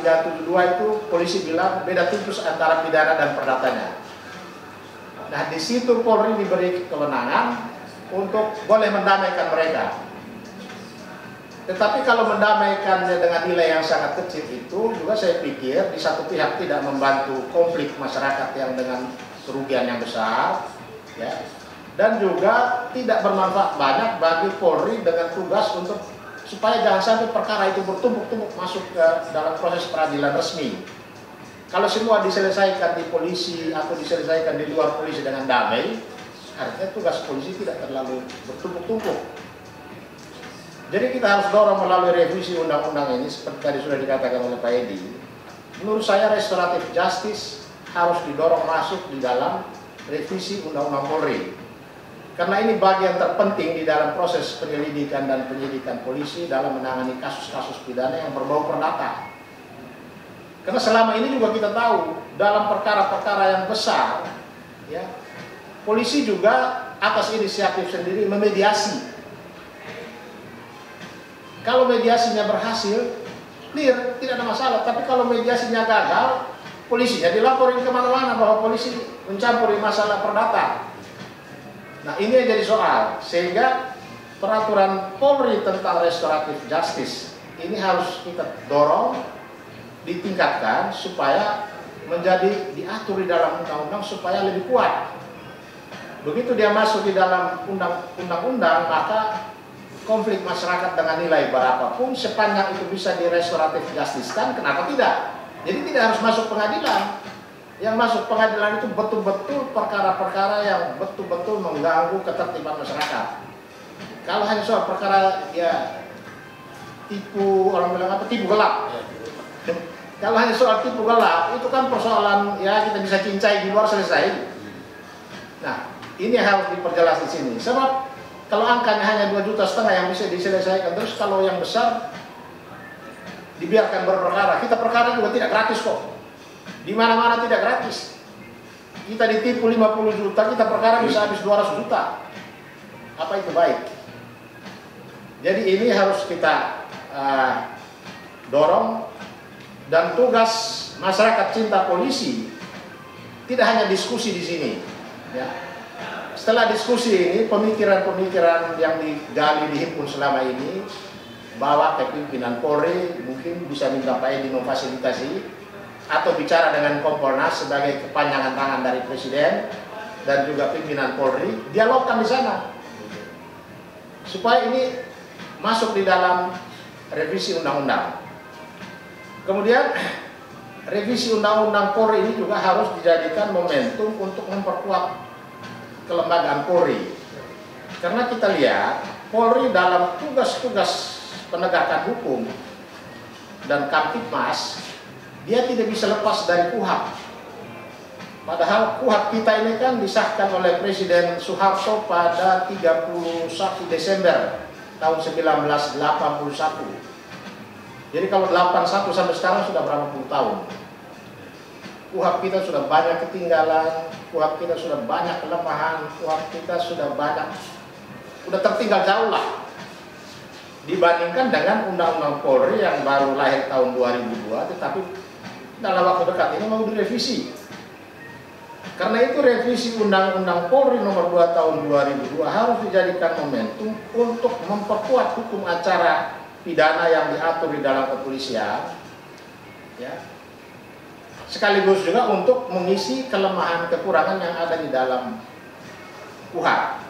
372 itu polisi bilang beda tipis antara pidana dan perdatanya. Nah, di situ Polri diberi kewenangan untuk boleh mendamaikan mereka. Tetapi kalau mendamaikannya dengan nilai yang sangat kecil itu juga saya pikir di satu pihak tidak membantu konflik masyarakat yang dengan kerugian yang besar, ya, dan juga tidak bermanfaat banyak bagi Polri dengan tugas untuk supaya jangan sampai perkara itu bertumpuk-tumpuk masuk ke dalam proses peradilan resmi. Kalau semua diselesaikan di polisi atau diselesaikan di luar polisi dengan damai, artinya tugas polisi tidak terlalu bertumpuk-tumpuk. Jadi kita harus dorong melalui revisi undang-undang ini seperti tadi sudah dikatakan oleh Pak Edi. Menurut saya restoratif justice harus didorong masuk di dalam revisi undang-undang Polri. Karena ini bagian terpenting di dalam proses penyelidikan dan penyidikan polisi dalam menangani kasus-kasus pidana yang berbau perdata. Karena selama ini juga kita tahu dalam perkara-perkara yang besar, ya, polisi juga atas inisiatif sendiri memediasi. Kalau mediasinya berhasil, clear, tidak ada masalah. Tapi kalau mediasinya gagal, polisinya dilaporin kemana-mana bahwa polisi mencampuri masalah perdata. Nah, ini yang jadi soal. Sehingga peraturan Polri tentang restoratif justice ini harus kita dorong, ditingkatkan supaya menjadi diatur di dalam undang-undang supaya lebih kuat. Begitu dia masuk di dalam undang-undang, maka konflik masyarakat dengan nilai berapapun sepanjang itu bisa di restoratif justice kan, kenapa tidak? Jadi tidak harus masuk pengadilan. Yang masuk pengadilan itu betul-betul perkara-perkara yang betul-betul mengganggu ketertiban masyarakat. Kalau hanya soal perkara ya tipu, orang bilang apa, tipu gelap. Kalau hanya soal tipu gelap itu kan persoalan ya kita bisa cincai di luar selesai. Nah, ini harus diperjelas di sini. Sebab kalau angkanya hanya 2,5 juta yang bisa diselesaikan, terus kalau yang besar dibiarkan berperkara. Kita perkara juga tidak gratis kok. Di mana-mana tidak gratis. Kita ditipu 50 juta, kita perkara bisa habis 200 juta. Apa itu baik? Jadi ini harus kita dorong, dan tugas masyarakat cinta polisi tidak hanya diskusi di sini. Ya. Setelah diskusi ini, pemikiran-pemikiran yang digali, dihimpun selama ini, bawa ke pimpinan Polri, mungkin bisa minta Pak Edi memfasilitasi atau bicara dengan Kompolnas sebagai kepanjangan tangan dari Presiden dan juga pimpinan Polri, dialogkan di sana supaya ini masuk di dalam revisi undang-undang. Kemudian revisi undang-undang Polri ini juga harus dijadikan momentum untuk memperkuat kelembagaan Polri. Karena kita lihat Polri dalam tugas-tugas penegakan hukum dan Kamtibmas, dia tidak bisa lepas dari KUHP. Padahal KUHP kita ini kan disahkan oleh Presiden Soeharto pada 31 Desember tahun 1981. Jadi kalau 81 sampai sekarang sudah berapa puluh tahun. KUHP kita sudah banyak ketinggalan, KUHP kita sudah banyak kelemahan, KUHP kita sudah tertinggal jauh lah dibandingkan dengan Undang-Undang Polri yang baru lahir tahun 2002, tetapi dalam waktu dekat ini mau direvisi. Karena itu revisi Undang-Undang Polri nomor 2 tahun 2002 harus dijadikan momentum untuk memperkuat hukum acara pidana yang diatur di dalam kepolisian, ya. Sekaligus juga untuk mengisi kelemahan kekurangan yang ada di dalam KUHP.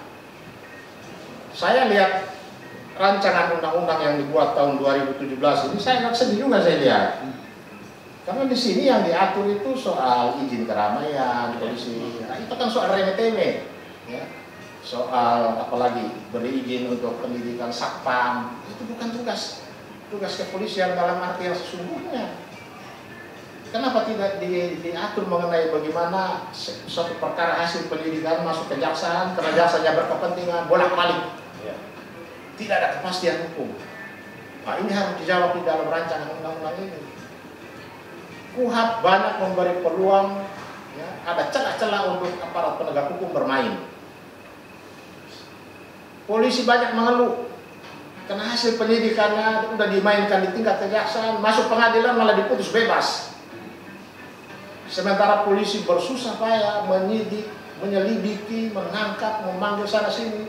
Saya lihat rancangan undang-undang yang dibuat tahun 2017 ini, saya agak sedih juga saya lihat. Karena di sini yang diatur itu soal izin keramaian, polisi, nah, itu kan soal remeh-temeh, ya. Soal apalagi beri izin untuk pendidikan satpam, itu bukan tugas kepolisian dalam arti yang sesungguhnya. Kenapa tidak diatur mengenai bagaimana suatu perkara hasil penyidikan masuk ke kejaksaan, karena jaksanya berkepentingan bolak-balik, ya. Tidak ada kepastian hukum. Nah, ini harus dijawab di dalam rancangan undang-undang ini. KUHP banyak memberi peluang, ya, ada celah-celah untuk aparat penegak hukum bermain. Polisi banyak mengeluh karena hasil penyidikannya sudah dimainkan di tingkat kejaksaan, masuk pengadilan malah diputus bebas. Sementara polisi bersusah payah menyidik, menyelidiki, menangkap, memanggil sana sini,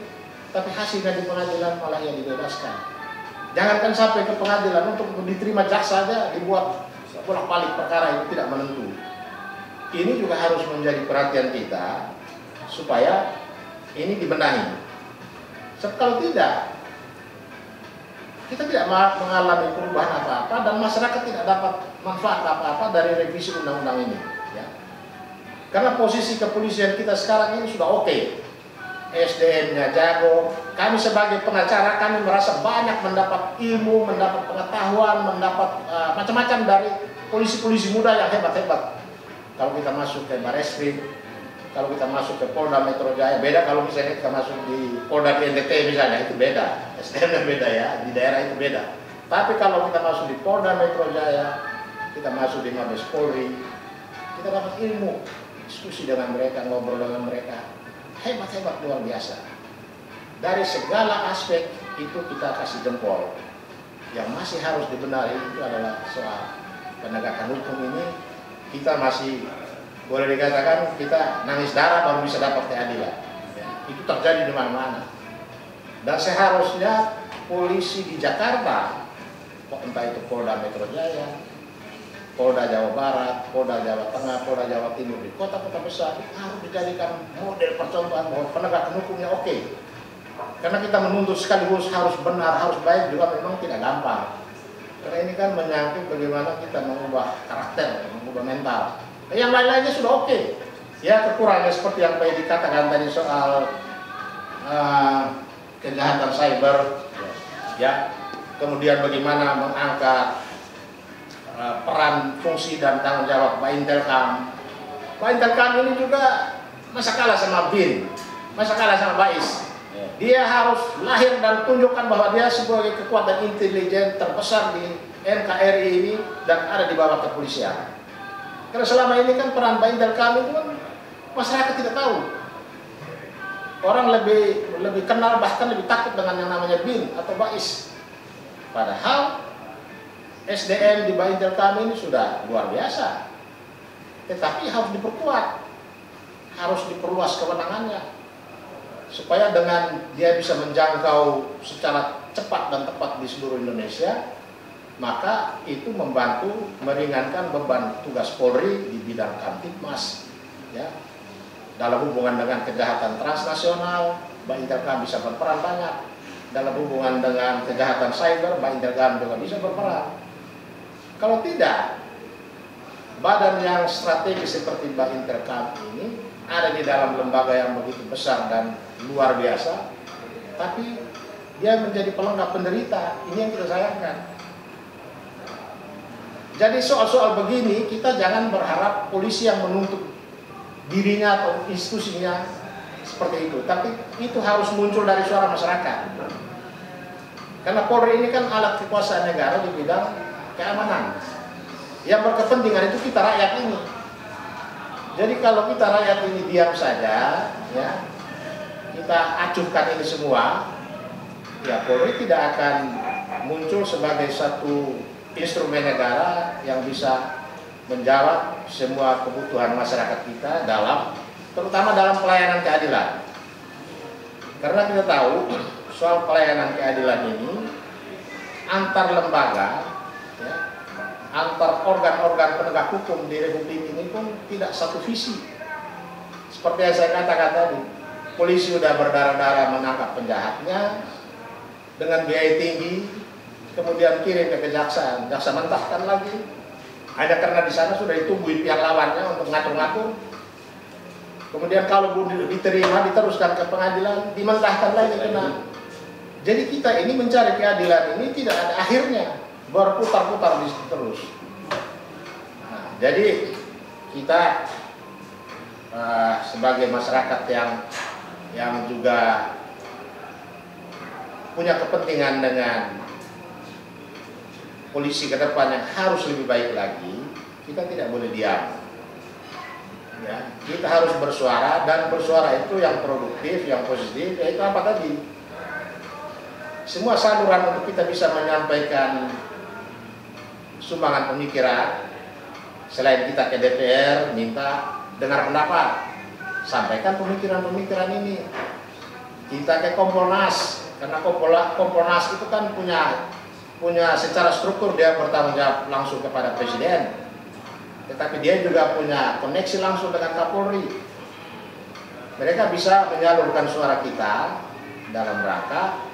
tapi hasilnya di pengadilan malah ia dibebaskan. Jangankan sampai ke pengadilan, untuk diterima jaksa saja dibuat bolak-balik perkara itu tidak menentu. Ini juga harus menjadi perhatian kita supaya ini dibenahi. Sebab kalau tidak, kita tidak mengalami perubahan apa-apa dan masyarakat tidak dapat manfaat apa-apa dari revisi undang-undang ini, ya. Karena posisi kepolisian kita sekarang ini sudah oke. SDM-nya jago. Kami sebagai pengacara, kami merasa banyak mendapat ilmu, mendapat pengetahuan, mendapat macam-macam dari polisi-polisi muda yang hebat-hebat. Kalau kita masuk ke Bareskrim, kalau kita masuk ke Polda Metro Jaya, beda kalau misalnya kita masuk di Polda NTT misalnya, itu beda. SDM-nya beda, ya, di daerah itu beda. Tapi kalau kita masuk di Polda Metro Jaya, kita masuk di Mabes Polri, kita dapat ilmu, diskusi dengan mereka, ngobrol dengan mereka. Hebat-hebat, luar biasa. Dari segala aspek itu kita kasih jempol. Yang masih harus dibenahi itu adalah soal penegakan hukum ini. Kita masih, boleh dikatakan, kita nangis darah baru bisa dapat keadilan, ya. Itu terjadi di mana-mana. Dan seharusnya polisi di Jakarta, entah itu Polda Metro Jaya, Polda Jawa Barat, Polda Jawa Tengah, Polda Jawa Timur, di kota-kota besar harus dijadikan model percontohan bahwa penegakan hukumnya oke. Karena kita menuntut sekaligus harus benar, harus baik juga memang tidak gampang. Karena ini kan menyangkut bagaimana kita mengubah karakter, mengubah mental. Yang lain-lainnya sudah oke. Ya, kekurangannya seperti yang Pak dikatakan tadi soal kejahatan cyber, ya. Kemudian bagaimana mengangkat peran, fungsi dan tanggung jawab Pak Intelkam. Pak Intelkam ini juga masa kalah sama BIN, masa kalah sama BAIS. Dia harus lahir dan tunjukkan bahwa dia sebagai kekuatan intelijen terbesar di NKRI ini dan ada di bawah kepolisian. Karena selama ini kan peran Pak Intelkam itu kan masyarakat tidak tahu. Orang lebih kenal, bahkan lebih takut dengan yang namanya BIN atau BAIS. Padahal SDM di Pak Intelkam ini sudah luar biasa. Tetapi harus diperkuat, harus diperluas kewenangannya, supaya dengan dia bisa menjangkau secara cepat dan tepat di seluruh Indonesia, maka itu membantu meringankan beban tugas Polri di bidang Kamtibmas, ya. Dalam hubungan dengan kejahatan transnasional, Mbak Interkam bisa berperan banyak. Dalam hubungan dengan kejahatan cyber, Mbak Interkam juga bisa berperan. Kalau tidak, badan yang strategis seperti Mbak Interkam ini ada di dalam lembaga yang begitu besar dan luar biasa, tapi dia menjadi pelengkap penderita. Ini yang kita sayangkan. Jadi soal-soal begini kita jangan berharap polisi yang menuntut dirinya atau institusinya seperti itu, tapi itu harus muncul dari suara masyarakat. Karena Polri ini kan alat kekuasaan negara di bidang keamanan. Yang berkepentingan itu kita rakyat ini. Jadi kalau kita rakyat ini diam saja, ya, kita acuhkan ini semua, ya Polri tidak akan muncul sebagai satu instrumen negara yang bisa menjawab semua kebutuhan masyarakat kita terutama dalam pelayanan keadilan. Karena kita tahu soal pelayanan keadilan ini antar lembaga, ya, antar organ-organ penegak hukum di Republik ini pun tidak satu visi. Seperti yang saya katakan tadi, polisi sudah berdarah-darah menangkap penjahatnya dengan biaya tinggi, kemudian kirim ke kejaksaan, jaksa mentahkan lagi. Hanya karena di sana sudah ditungguin pihak lawannya untuk ngatur-ngatur. Kemudian kalau diterima, diteruskan ke pengadilan, dimentahkan lagi kena. Jadi kita ini mencari keadilan ini tidak ada akhirnya, berputar-putar di situ terus. Nah, jadi kita sebagai masyarakat yang juga punya kepentingan dengan polisi ke depan yang harus lebih baik lagi, kita tidak boleh diam. Ya, kita harus bersuara, dan bersuara itu yang produktif, yang positif, yaitu apa tadi? Semua saluran untuk kita bisa menyampaikan sumbangan pemikiran, selain kita ke DPR minta dengar pendapat, sampaikan pemikiran-pemikiran ini. Kita ke Kompolnas, karena Kompolnas itu kan punya secara struktur dia bertanggung jawab langsung kepada Presiden, tetapi dia juga punya koneksi langsung dengan Kapolri. Mereka bisa menyalurkan suara kita dalam rangka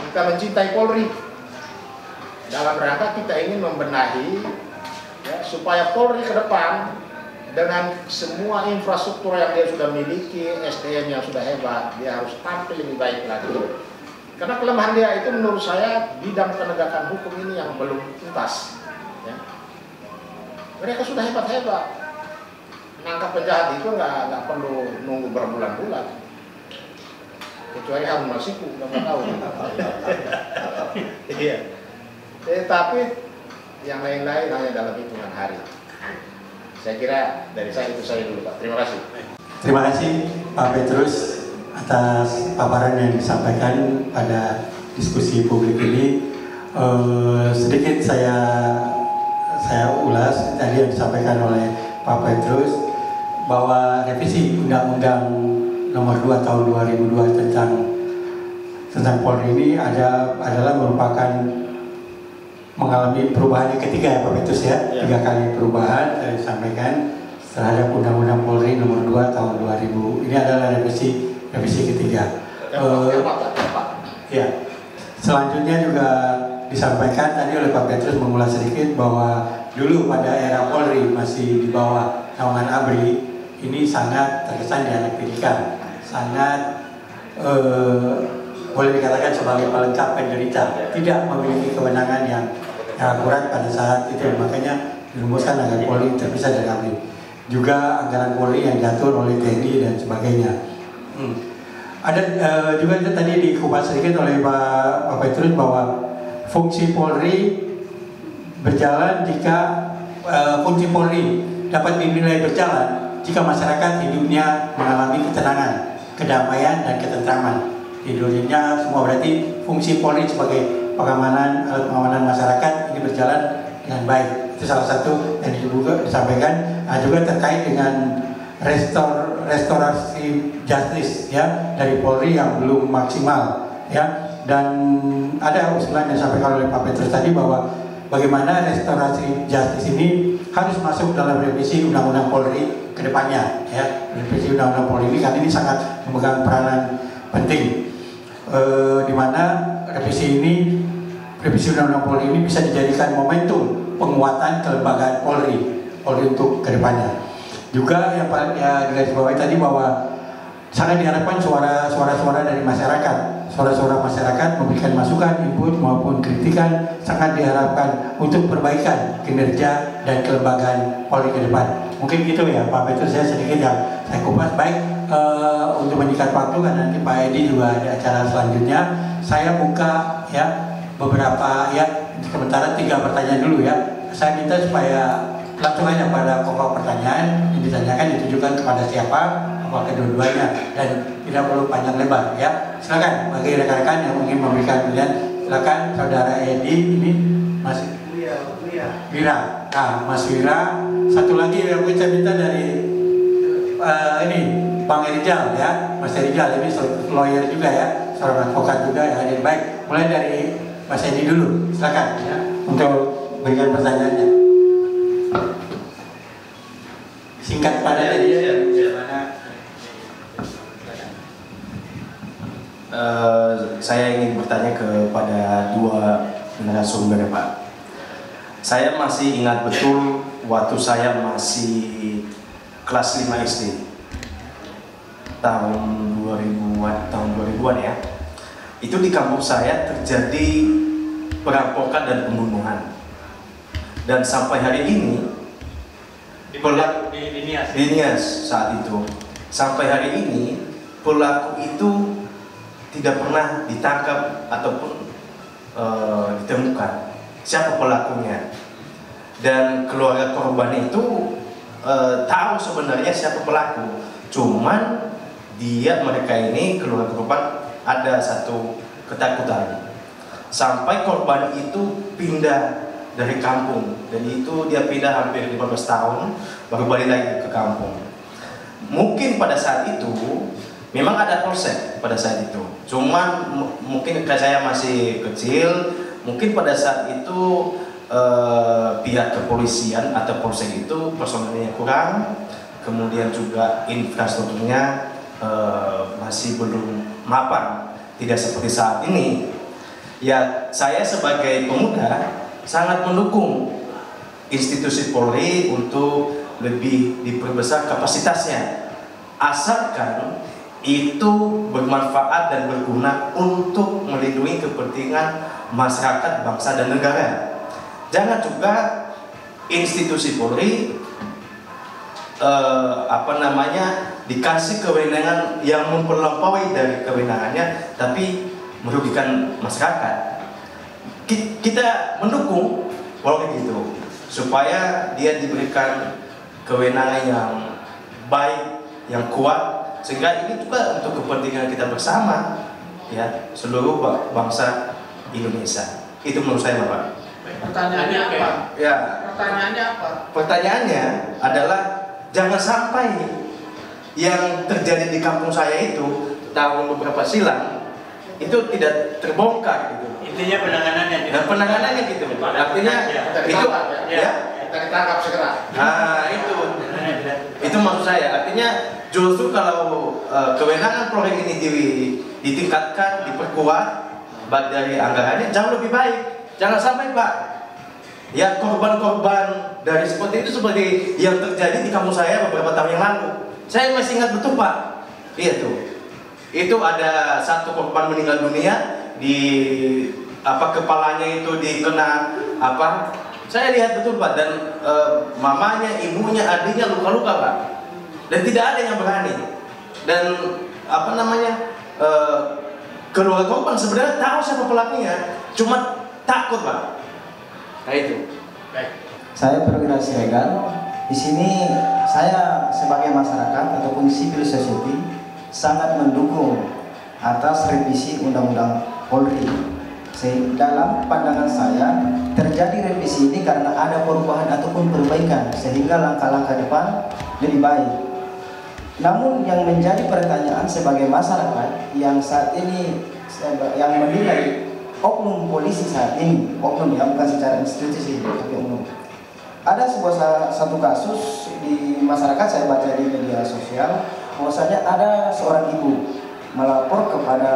kita mencintai Polri, dalam rangka kita ingin membenahi, ya, supaya Polri ke depan dengan semua infrastruktur yang dia sudah miliki, SDM yang sudah hebat, dia harus tampil lebih baik lagi. Karena kelemahan dia itu menurut saya bidang penegakan hukum ini yang belum tuntas. Ya. Mereka sudah hebat-hebat. Menangkap penjahat itu nggak perlu nunggu berbulan-bulan. Kecuali Harun Masiku, nggak tahu. Iya. Tapi yang lain-lain hanya dalam hitungan hari. Saya kira dari saya itu saya dulu, Pak. Terima kasih. Terima kasih Pak Petrus atas paparan yang disampaikan pada diskusi publik ini. Sedikit saya ulas tadi yang disampaikan oleh Pak Petrus bahwa revisi Undang-Undang Nomor 2 Tahun 2002 tentang Polri ini adalah merupakan mengalami perubahan yang ketiga ya Pak Petrus ya. 3 kali perubahan saya disampaikan terhadap Undang-Undang Polri Nomor 2 Tahun 2000. Ini adalah revisi ketiga. Ya. Selanjutnya juga disampaikan tadi oleh Pak Petrus mengulas sedikit bahwa dulu pada era Polri masih di bawah naungan ABRI, ini sangat terkesan dianektikan, sangat boleh dikatakan sebagai pelengkap penderita, tidak memiliki kewenangan yang akurat pada saat itu. Makanya dirumuskan agar Polri terpisah dari ABRI. Juga anggaran Polri yang diatur oleh TNI dan sebagainya. Ada juga tadi dikupas sedikit oleh Pak Petrus bahwa fungsi Polri berjalan jika fungsi Polri dapat dinilai berjalan jika masyarakat hidupnya mengalami ketenangan, kedamaian dan ketentraman. Hidupnya semua berarti fungsi Polri sebagai pengamanan masyarakat ini berjalan dengan baik. Itu salah satu yang juga disampaikan. Juga terkait dengan restorasi justice ya dari Polri yang belum maksimal ya, Dan ada usulan yang disampaikan oleh Pak Petrus tadi bahwa bagaimana restorasi justice ini harus masuk dalam revisi Undang-Undang Polri ke depannya, ya. Revisi Undang-Undang Polri ini, karena ini sangat memegang peranan penting, di mana revisi Undang-Undang Polri ini bisa dijadikan momentum penguatan kelembagaan Polri untuk ke depannya. Juga yang digarisbawahi tadi bahwa sangat diharapkan suara-suara dari masyarakat. Suara-suara masyarakat memberikan masukan, input maupun kritikan sangat diharapkan untuk perbaikan kinerja dan kelembagaan Polri ke depan. Mungkin gitu ya Pak Petrus, saya sedikit yang saya kupas. Baik, untuk menyingkat waktu karena nanti Pak Edi juga ada acara selanjutnya. Saya buka ya beberapa ya, sementara 3 pertanyaan dulu ya. Saya minta supaya langsung aja pada pokok pertanyaan yang ditanyakan ditujukan kepada siapa, apa kedua-duanya, dan tidak perlu panjang lebar ya. Silakan bagi rekan-rekan yang ingin memberikan pilihan, silakan Saudara Edi, ini Mas Wira. Nah, Mas Wira, satu lagi yang saya minta dari ini Bang Rijal ya, Mas Rijal ini lawyer juga ya, seorang advokat juga ya. Jadi baik, mulai dari Mas Edi dulu, silakan ya untuk berikan pertanyaannya. Singkat pada tadi ya. Saya ingin bertanya kepada 2 narasumber Pak. Saya masih ingat betul waktu saya masih kelas 5 SD tahun 2000-an ya. Itu di kampung saya terjadi perampokan dan pembunuhan. Dan sampai hari ini di Nias saat itu, sampai hari ini pelaku itu tidak pernah ditangkap ataupun ditemukan siapa pelakunya, dan keluarga korban itu tahu sebenarnya siapa pelaku, cuman mereka ini keluarga korban ada satu ketakutan sampai korban itu pindah dari kampung, dan itu dia pindah hampir 15 tahun baru balik lagi ke kampung. Mungkin pada saat itu memang ada polsek pada saat itu, cuman mungkin saya masih kecil, mungkin pada saat itu pihak kepolisian atau polsek itu personelnya kurang, kemudian juga infrastrukturnya masih belum mapan, tidak seperti saat ini. Ya, saya sebagai pemuda sangat mendukung institusi Polri untuk lebih diperbesar kapasitasnya, asalkan itu bermanfaat dan berguna untuk melindungi kepentingan masyarakat, bangsa dan negara. Jangan juga institusi Polri dikasih kewenangan yang melampaui dari kewenangannya, tapi merugikan masyarakat. Kita mendukung Polri gitu, supaya dia diberikan kewenangan yang baik, yang kuat, sehingga ini juga untuk kepentingan kita bersama, ya, seluruh bangsa Indonesia. Itu menurut saya, Pak. Pertanyaannya apa? Ya. Pertanyaannya apa? Pertanyaannya adalah jangan sampai yang terjadi di kampung saya itu tahun beberapa silam itu tidak terbongkar gitu. Intinya penanganannya. Dan penanganannya gitu. Artinya itu ya. Kita ditangkap segera. Nah, itu maksud saya. Artinya justru kalau kewenangan Polri ini ditingkatkan, diperkuat, baik dari anggarannya jauh lebih baik. Jangan sampai Pak, ya korban-korban dari seperti itu seperti yang terjadi di kampung saya beberapa tahun yang lalu. Saya masih ingat betul Pak. Iya tuh. Itu ada satu korban meninggal dunia di kepalanya itu dikena apa? Saya lihat betul Pak, dan mamanya, ibunya, adiknya luka-luka Pak. Dan tidak ada yang berani. Dan keluarga korban sebenarnya tahu siapa pelakunya, cuma takut Pak. Nah itu. Baik. Saya Perwira Siregar. Di sini saya sebagai masyarakat ataupun civil society sangat mendukung atas revisi Undang-Undang Polri. Dalam pandangan saya terjadi revisi ini karena ada perubahan ataupun perbaikan sehingga langkah-langkah depan lebih baik. Namun yang menjadi pertanyaan sebagai masyarakat yang saat ini yang menilai oknum polisi saat ini, oknum ya, bukan secara institusi, tapi oknum. Ada satu kasus di masyarakat, saya baca di media sosial, bahwasanya ada seorang ibu melapor kepada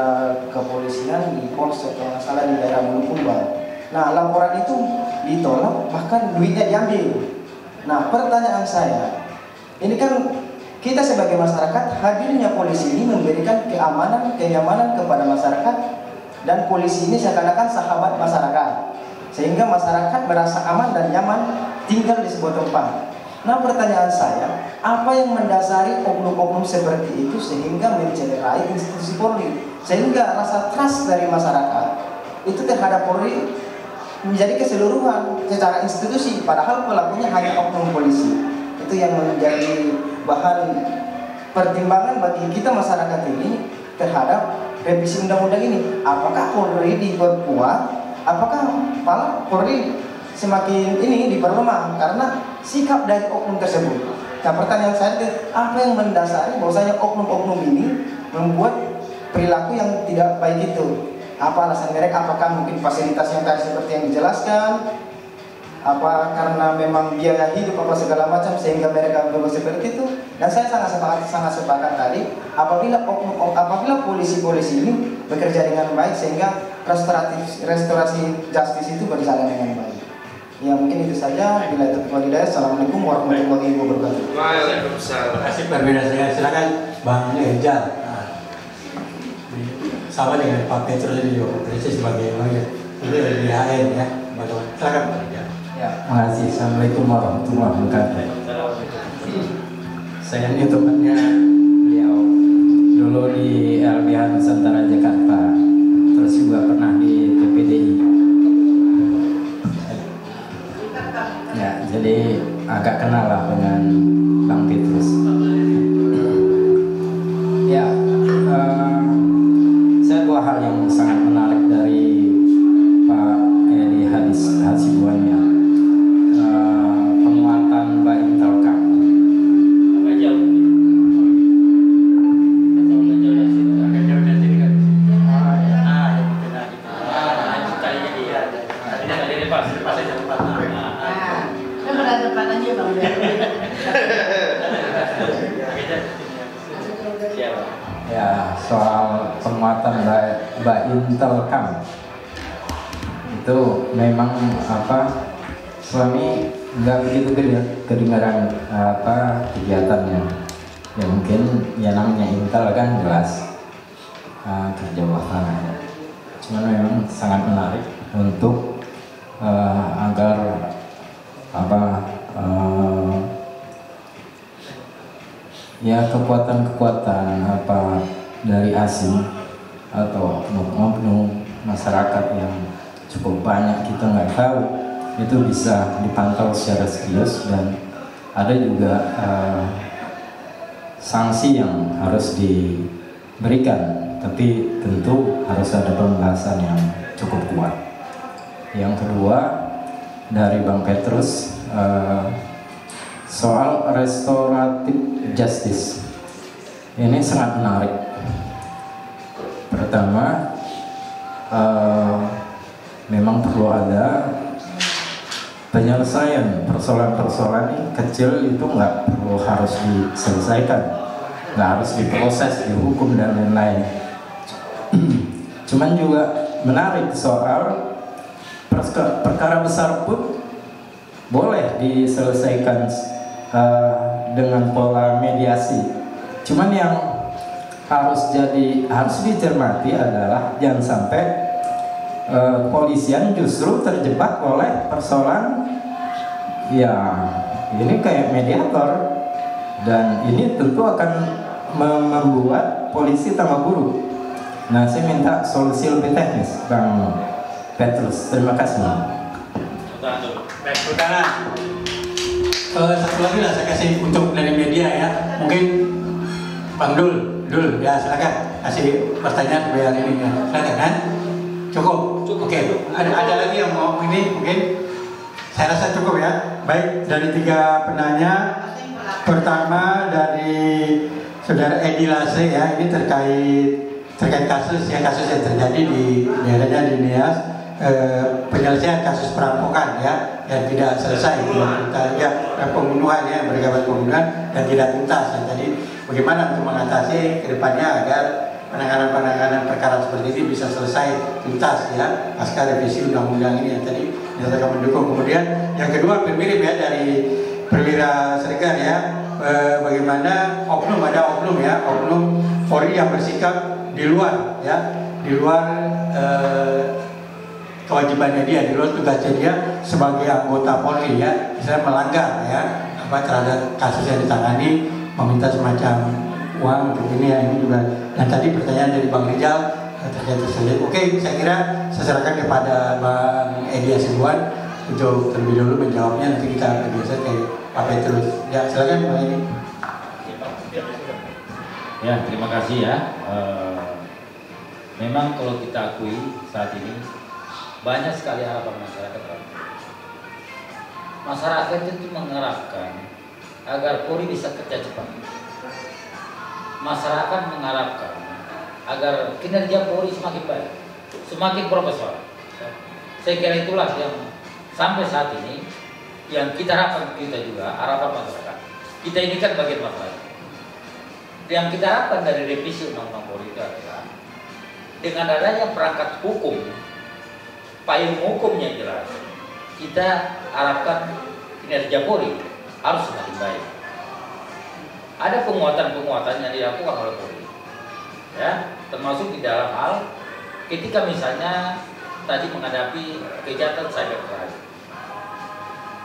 kepolisian di Polsek kalau nggak salah di daerah Bulukumba. Nah, laporan itu ditolak, bahkan duitnya diambil. Nah, pertanyaan saya, ini kan kita sebagai masyarakat, hadirnya polisi ini memberikan keamanan, kenyamanan kepada masyarakat, dan polisi ini seakan-akan sahabat masyarakat, sehingga masyarakat merasa aman dan nyaman tinggal di sebuah tempat. Nah, pertanyaan saya, apa yang mendasari oknum-oknum seperti itu sehingga mencederai institusi Polri, sehingga rasa trust dari masyarakat itu terhadap Polri menjadi keseluruhan secara institusi, padahal pelakunya hanya oknum polisi. Itu yang menjadi bahan pertimbangan bagi kita masyarakat ini terhadap revisi undang-undang ini. Apakah Polri diperkuat? Apakah Polri semakin ini diperlemah karena sikap dari oknum tersebut? Nah, pertanyaan saya itu, apa yang mendasari bahwasanya oknum-oknum ini membuat perilaku yang tidak baik itu? Apa alasan mereka? Apakah mungkin fasilitas yang tadi seperti yang dijelaskan? Apa karena memang biaya hidup apa segala macam sehingga mereka berbuat seperti itu? Dan saya sangat sepakat tadi, apabila polisi-polisi ini bekerja dengan baik sehingga restorasi justice itu berjalan dengan baik. Ya, mungkin itu saja. Bila itu walidaya. Assalamualaikum warahmatullahi wabarakatuh. Waalaikumsalam. Terima kasih berbeda saya. Silakan Bang Ejal. Sama dengan Pak Petrus ini juga persis sebagai ini di HN ya. Silakan Pak Ejal. Ya, makasih. Assalamualaikum warahmatullahi wabarakatuh. Saya ini temannya beliau dulu di LBH Nusantara Jakarta, terus juga pernah di TPDI. Ya, jadi agak kenal lah dengan Bang Petrus. Ya, saya dua hal yang sangat menarik dari Pak Edi Hasibuannya. Penguatan Mbak Intelkam. Ya, soal penguatan Mbak Intelkam itu memang suami nggak begitu kedengaran kegiatannya. Ya mungkin ya namanya Intel kan jelas kerja bawah tanah ya. Cuman memang sangat menarik untuk agar ya kekuatan-kekuatan dari asing atau oknum masyarakat yang cukup banyak kita nggak tahu itu bisa dipantau secara serius, dan ada juga sanksi yang harus diberikan, tapi tentu harus ada pembahasan yang cukup kuat. Yang kedua dari Bang Petrus soal restoratif justice ini sangat menarik. Pertama, memang perlu ada penyelesaian persoalan-persoalan kecil itu nggak perlu harus diselesaikan, nggak harus diproses, dihukum dan lain-lain. Cuman juga menarik soal perkara besar pun boleh diselesaikan dengan pola mediasi. Cuman yang harus dicermati adalah jangan sampai polisian justru terjebak oleh persoalan ya ini kayak mediator, dan ini tentu akan membuat polisi tambah buruk. Nah, saya minta solusi lebih teknis, Bang Petrus. Terima kasih. Baik, saudara. Satu lagi lah saya kasih untuk dari media ya. Mungkin Bang Dul ya, silakan kasih pertanyaan biar ini ya. Silakan kan? Cukup. Oke. Ada lagi yang mau ini mungkin? Saya rasa cukup ya. Baik, dari 3 penanya. Pertama dari Saudara Edi Lase ya, ini terkait terkait kasus yang terjadi di daerahnya di Nias, penyelesaian kasus perampokan ya yang tidak selesai, pembunuhan ya, berbagai pembunuhan dan tidak tuntas. Ya. Jadi bagaimana untuk mengatasi kedepannya agar penanganan perkara seperti ini bisa selesai tuntas ya pasca revisi undang-undang ini yang tadi dinyatakan mendukung. Kemudian yang kedua mirip ya dari perwira serikar ya, bagaimana ada oknum Polri yang bersikap di luar kewajibannya dia, di luar tugasnya dia sebagai anggota Polri ya, misalnya melanggar ya terhadap kasus yang ditangani, meminta semacam uang untuk ini ya, ini juga. Dan tadi pertanyaan dari Bang Rijal terkait tersebut. Oke, saya kira saya serahkan kepada Bang Edi Hasibuan untuk terlebih dahulu menjawabnya, nanti kita bergeser ke Pak Petrus. Ya, silakan Bang Edi. Ya, terima kasih ya. Memang kalau kita akui saat ini banyak sekali harapan masyarakat. Masyarakat itu mengharapkan agar Polri bisa kerja cepat. Masyarakat mengharapkan agar kinerja Polri semakin baik, semakin profesional. Saya kira itulah yang sampai saat ini yang kita harapkan, kita juga harapan masyarakat. Kita ini kan bagian masyarakat. Yang kita harapkan dari revisi undang-undang Polri itu adalah dengan adanya perangkat hukum, payung hukumnya jelas, kita harapkan kinerja Polri harus semakin baik. Ada penguatan-penguatan yang dilakukan oleh Polri, ya, termasuk di dalam hal ketika misalnya tadi menghadapi kejahatan cybercrime.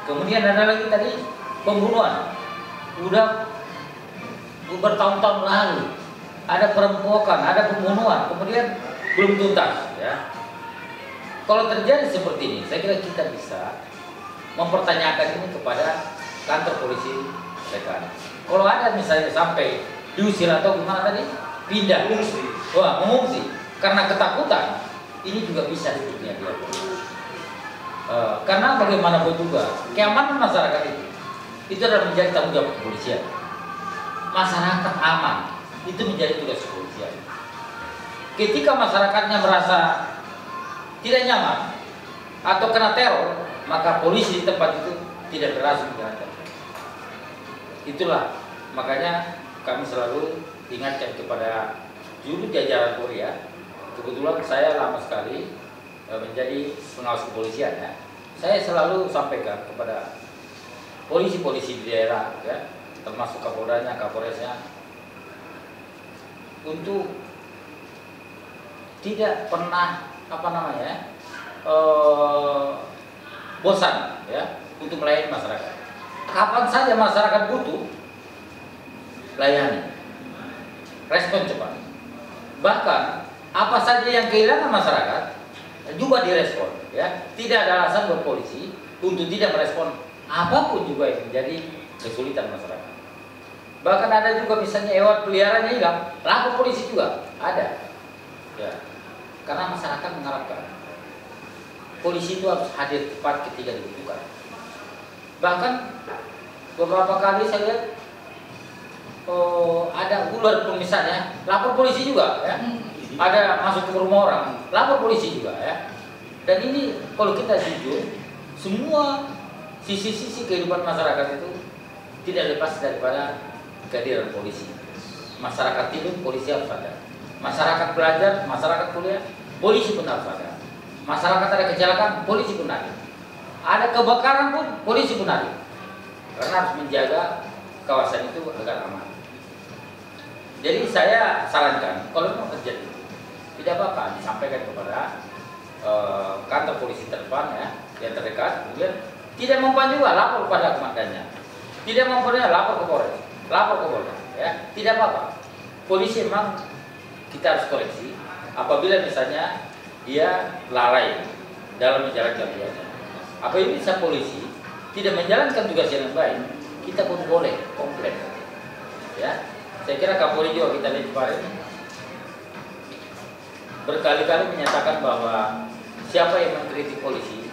Kemudian ada lagi tadi pembunuhan, udah bertahun-tahun lalu ada perampokan, ada pembunuhan, kemudian belum tuntas, ya. Kalau terjadi seperti ini, saya kira kita bisa mempertanyakan ini kepada kantor polisi terdekat. Kalau ada misalnya sampai diusir atau gimana tadi, pindah, mengungsi karena ketakutan, ini juga bisa hidupnya dia. Karena bagaimanapun juga keamanan masyarakat itu adalah menjadi tanggung jawab kepolisian. Masyarakat aman itu menjadi tugas kepolisian. Ketika masyarakatnya merasa tidak nyaman atau kena teror, maka polisi di tempat itu tidak berhasil menjalankan. Itulah makanya kami selalu ingatkan kepada juru jajaran Polri ya. Kebetulan saya lama sekali menjadi pengawas kepolisian ya. Saya selalu sampaikan kepada polisi-polisi di daerah ya, termasuk Kapoldanya, Kapolresnya, untuk tidak pernah bosan ya untuk melayani masyarakat. Kapan saja masyarakat butuh, layani, respon cepat. Bahkan apa saja yang kehilangan masyarakat juga direspon. Ya, tidak ada alasan buat polisi untuk tidak merespon apapun juga yang menjadi kesulitan masyarakat. Bahkan ada juga misalnya hewan peliharaannya hilang, lapor polisi juga ada. Ya, karena masyarakat mengharapkan polisi itu harus hadir tepat ketika dibutuhkan. Bahkan beberapa kali saya lihat ada ular misalnya, lapor polisi juga ya. Ada masuk ke rumah orang, lapor polisi juga ya. Dan ini kalau kita jujur, semua sisi-sisi kehidupan masyarakat itu tidak lepas daripada kehadiran polisi. Masyarakat tidur, polisi harus ada. Masyarakat belajar, masyarakat kuliah, polisi pun harus ada. Masyarakat ada kecelakaan, polisi pun ada. Ada kebakaran pun, polisi pun ada. Karena harus menjaga kawasan itu agar aman. Jadi saya sarankan, kalau memang terjadi, tidak apa-apa disampaikan kepada kantor polisi terdepan ya, yang terdekat. Kemudian tidak mempan juga lapor kepada komandannya, tidak mempan lapor ke Polres, lapor ke Polres, ya tidak apa-apa. Polisi memang kita harus koreksi apabila misalnya dia lalai dalam menjalankan tugasnya. Apabila bisa polisi tidak menjalankan tugas yang baik, kita pun boleh komplain. Ya, saya kira Kapolri juga kita lihat kemarin berkali-kali menyatakan bahwa siapa yang mengkritik polisi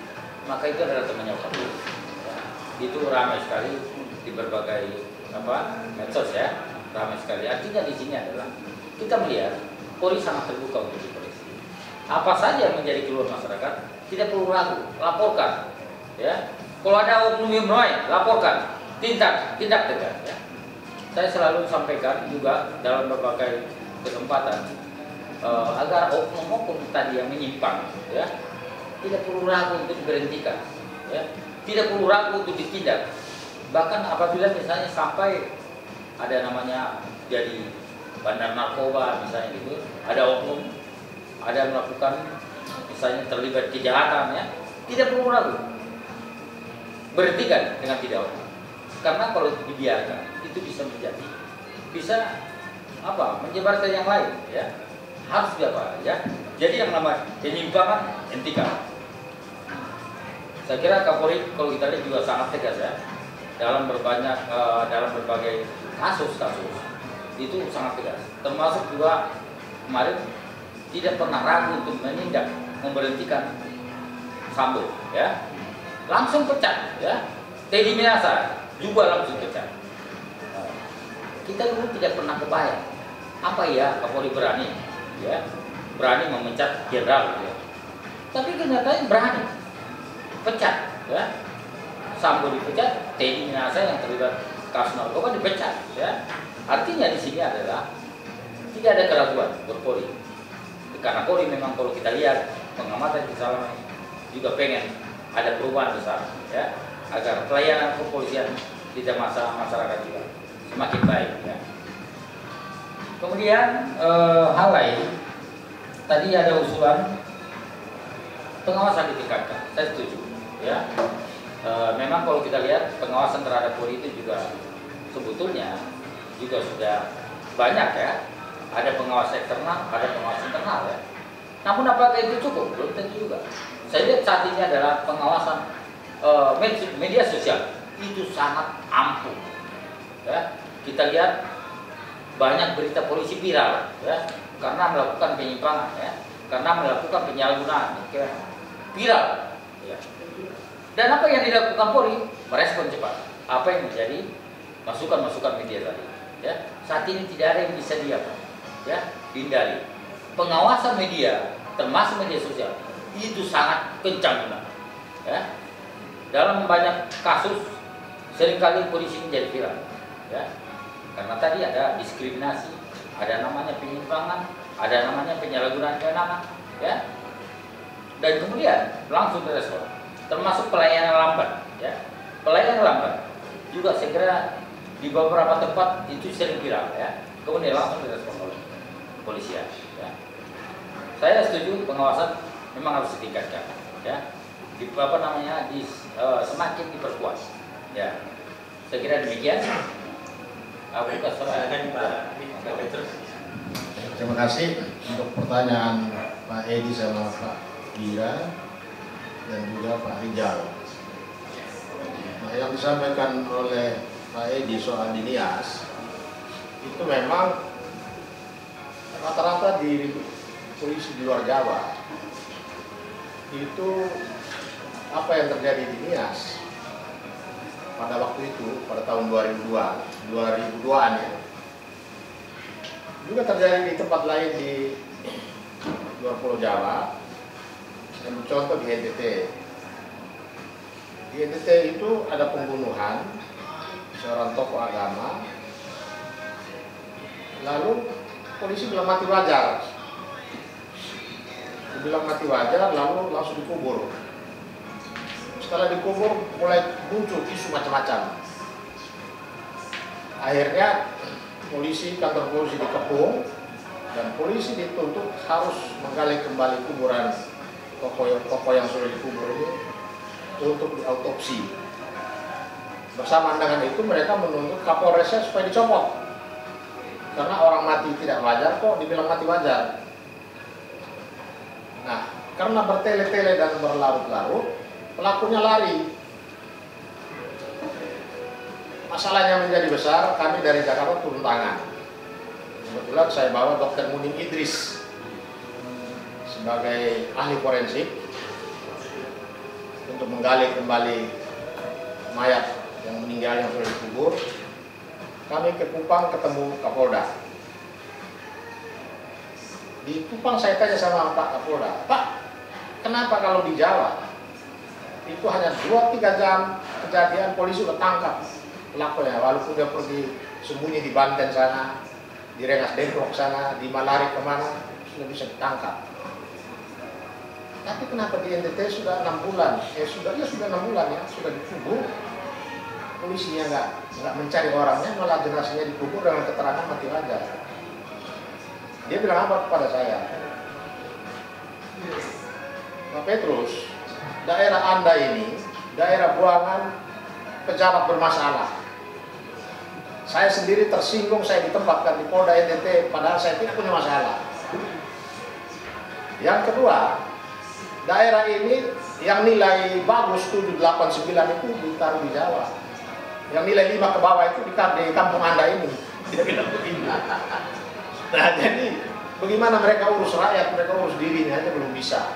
maka itu adalah temannya polisi. Ya, itu ramai sekali di berbagai medsos ya. ramai sekali. Artinya di sini adalah kita melihat Polri sangat terbuka untuk polisi. Apa saja yang menjadi keluhan masyarakat tidak perlu ragu, laporkan. Ya, kalau ada oknum yang menyuap, laporkan, tindak tegas. Ya. Saya selalu sampaikan juga dalam berbagai kesempatan agar oknum-oknum tadi yang menyimpang, ya, tidak perlu ragu untuk diberhentikan, ya, tidak perlu ragu untuk ditindak. Bahkan apabila misalnya sampai ada namanya jadi bandar narkoba misalnya gitu, ada oknum, ada melakukan misalnya terlibat kejahatan, ya, tidak perlu ragu, berhentikan dengan tidak oknum. Karena kalau dibiarkan itu bisa menyebar ke yang lain, ya, harus diapa, ya. Jadi yang namanya penyimpangan hentikan. Saya kira Kapolri kalau kita lihat juga sangat tegas, ya, dalam berbagai kasus itu sangat tegas. Termasuk juga kemarin tidak pernah ragu untuk menindak, memberhentikan Sambo, ya, langsung pecat, ya. Teddy Minahasa juga langsung pecat. Kita dulu tidak pernah kebayang apa ya Kapolri berani, ya, berani memecat jenderal, ya. Tapi kenyataannya berani pecat, ya. Sambo dipecat, Teddy Minahasa yang terlibat kasus narkoba dipecat, ya. Artinya di sini adalah tidak ada keraguan buat Polri. Karena Polri memang kalau kita lihat pengamatan kita juga pengen ada perubahan besar, ya, agar pelayanan kepolisian di masa masyarakat juga semakin baik, ya. Kemudian hal lain tadi ada usulan pengawasan ditingkatkan, saya setuju, ya. Memang kalau kita lihat pengawasan terhadap Polri itu juga sebetulnya juga sudah banyak, ya. Ada pengawas eksternal, ada pengawas internal, ya. Namun apakah itu cukup? Belum tentu juga. Saya lihat saat ini adalah pengawasan media sosial itu sangat ampuh, ya. Kita lihat banyak berita polisi viral, ya, karena melakukan penyimpangan, ya, karena melakukan penyalahgunaan, ya, viral, ya. Dan apa yang dilakukan Polri? Merespon cepat. Apa yang menjadi masukan-masukan media tadi, ya. Saat ini tidak ada yang bisa dihindari. Pengawasan media, termasuk media sosial, itu sangat kencang, ya. Dalam banyak kasus seringkali polisi menjadi viral, ya, karena tadi ada diskriminasi, ada namanya penyimpangan, ada namanya penyalahgunaan kewenangan, ya, dan kemudian langsung direspon, termasuk pelayanan lambat, ya. Pelayanan lambat juga segera di beberapa tempat itu sering viral, ya, kemudian langsung direspon oleh kepolisian, ya. Saya setuju pengawasan memang harus ditingkatkan, ya, semakin diperkuat, ya. Saya kira demikian. Terima kasih untuk pertanyaan Pak Edi sama Pak Gira dan juga Pak Rijal. Nah, yang disampaikan oleh Pak Edi soal Dinias itu memang rata-rata di polisi di luar Jawa itu apa yang terjadi di Nias pada waktu itu, pada tahun 2002-an, ya, juga terjadi di tempat lain di luar Pulau Jawa. Yang contoh di NTT. Di NTT itu ada pembunuhan seorang tokoh agama, lalu polisi bilang mati wajar. Dibilang mati wajar, lalu langsung dikubur. Setelah dikubur mulai muncul isu macam-macam. Akhirnya kantor polisi dikepung dan polisi dituntut harus menggali kembali kuburan tokoh yang sudah dikubur ini untuk diautopsi. Bersamaan dengan itu mereka menuntut Kapolresnya supaya dicopot. Karena orang mati tidak wajar kok dibilang mati wajar. Nah, karena bertele-tele dan berlarut-larut, pelakunya lari. Masalahnya menjadi besar, kami dari Jakarta turun tangan. Kebetulan saya bawa Dr. Munim Idris sebagai ahli forensik untuk menggali kembali mayat yang meninggal yang sudah dikubur. kami ke Kupang ketemu Kapolda. Di Kupang saya tanya sama Pak Kapolda, Pak, kenapa kalau di Jawa itu hanya 2-3 jam kejadian polisi udah tangkap pelakunya, walaupun dia pergi sembunyi di Banten sana, di Rengas Dengklok sana, di Malari kemana, sudah bisa ditangkap. Tapi kenapa di NTT sudah 6 bulan? Sudah 6 bulan ya, sudah dikubur. Polisinya nggak mencari orangnya, malah jenazahnya dikubur dengan keterangan mati raja. Dia bilang apa kepada saya? Pak Petrus, daerah Anda ini daerah buangan pejabat bermasalah. Saya sendiri tersinggung, saya ditempatkan di Polda NTT, padahal saya tidak punya masalah. Yang kedua, daerah ini yang nilai bagus 789 itu ditaruh di Jawa. Yang nilai 5 ke bawah itu di kampung Anda ini. Tidak bilang begini. Nah, jadi bagaimana mereka urus rakyat, mereka urus dirinya aja belum bisa.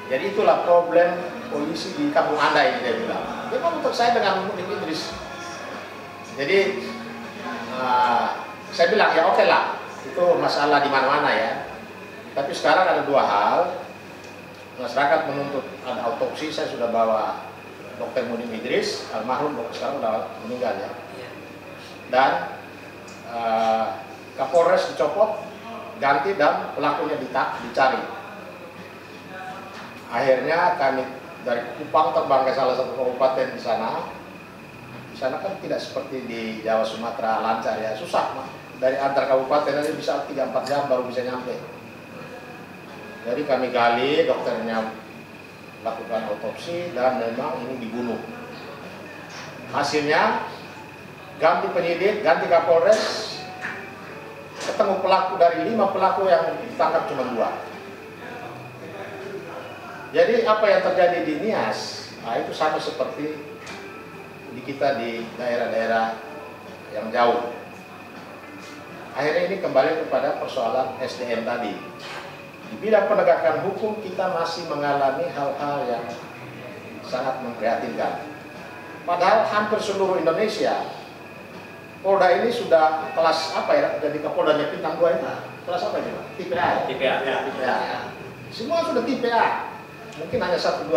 Jadi itulah problem polisi di kampung Anda ini, dia bilang. Dia mau untuk saya dengan Muhammad Idris. Jadi saya bilang ya oke lah, itu masalah di mana-mana ya. Tapi sekarang ada 2 hal. Masyarakat menuntut ada autopsi. Saya sudah bawa Dr. Muhammad Idris, almarhum sekarang sudah meninggal ya. Dan Kapolres dicopot, ganti dan pelakunya dicari. Akhirnya kami dari Kupang terbang ke salah satu kabupaten di sana. Di sana kan tidak seperti di Jawa Sumatera lancar ya, susah. Dari antar kabupaten aja bisa 3-4 jam baru bisa nyampe. Jadi kami gali, dokternya lakukan autopsi dan memang ini dibunuh. Hasilnya ganti penyidik, ganti Kapolres, ketemu pelaku dari 5 pelaku yang ditangkap cuma 2. Jadi apa yang terjadi di Nias, itu sama seperti di kita di daerah-daerah yang jauh. Akhirnya ini kembali kepada persoalan SDM tadi. Di bidang penegakan hukum kita masih mengalami hal-hal yang sangat memprihatinkan. Padahal hampir seluruh Indonesia, Polda ini sudah kelas apa ya? Jadi Kapoldanya Bintang 2 itu kelas apa ini? Tipe A. TPA. Semua sudah tipe A. Mungkin hanya 1-2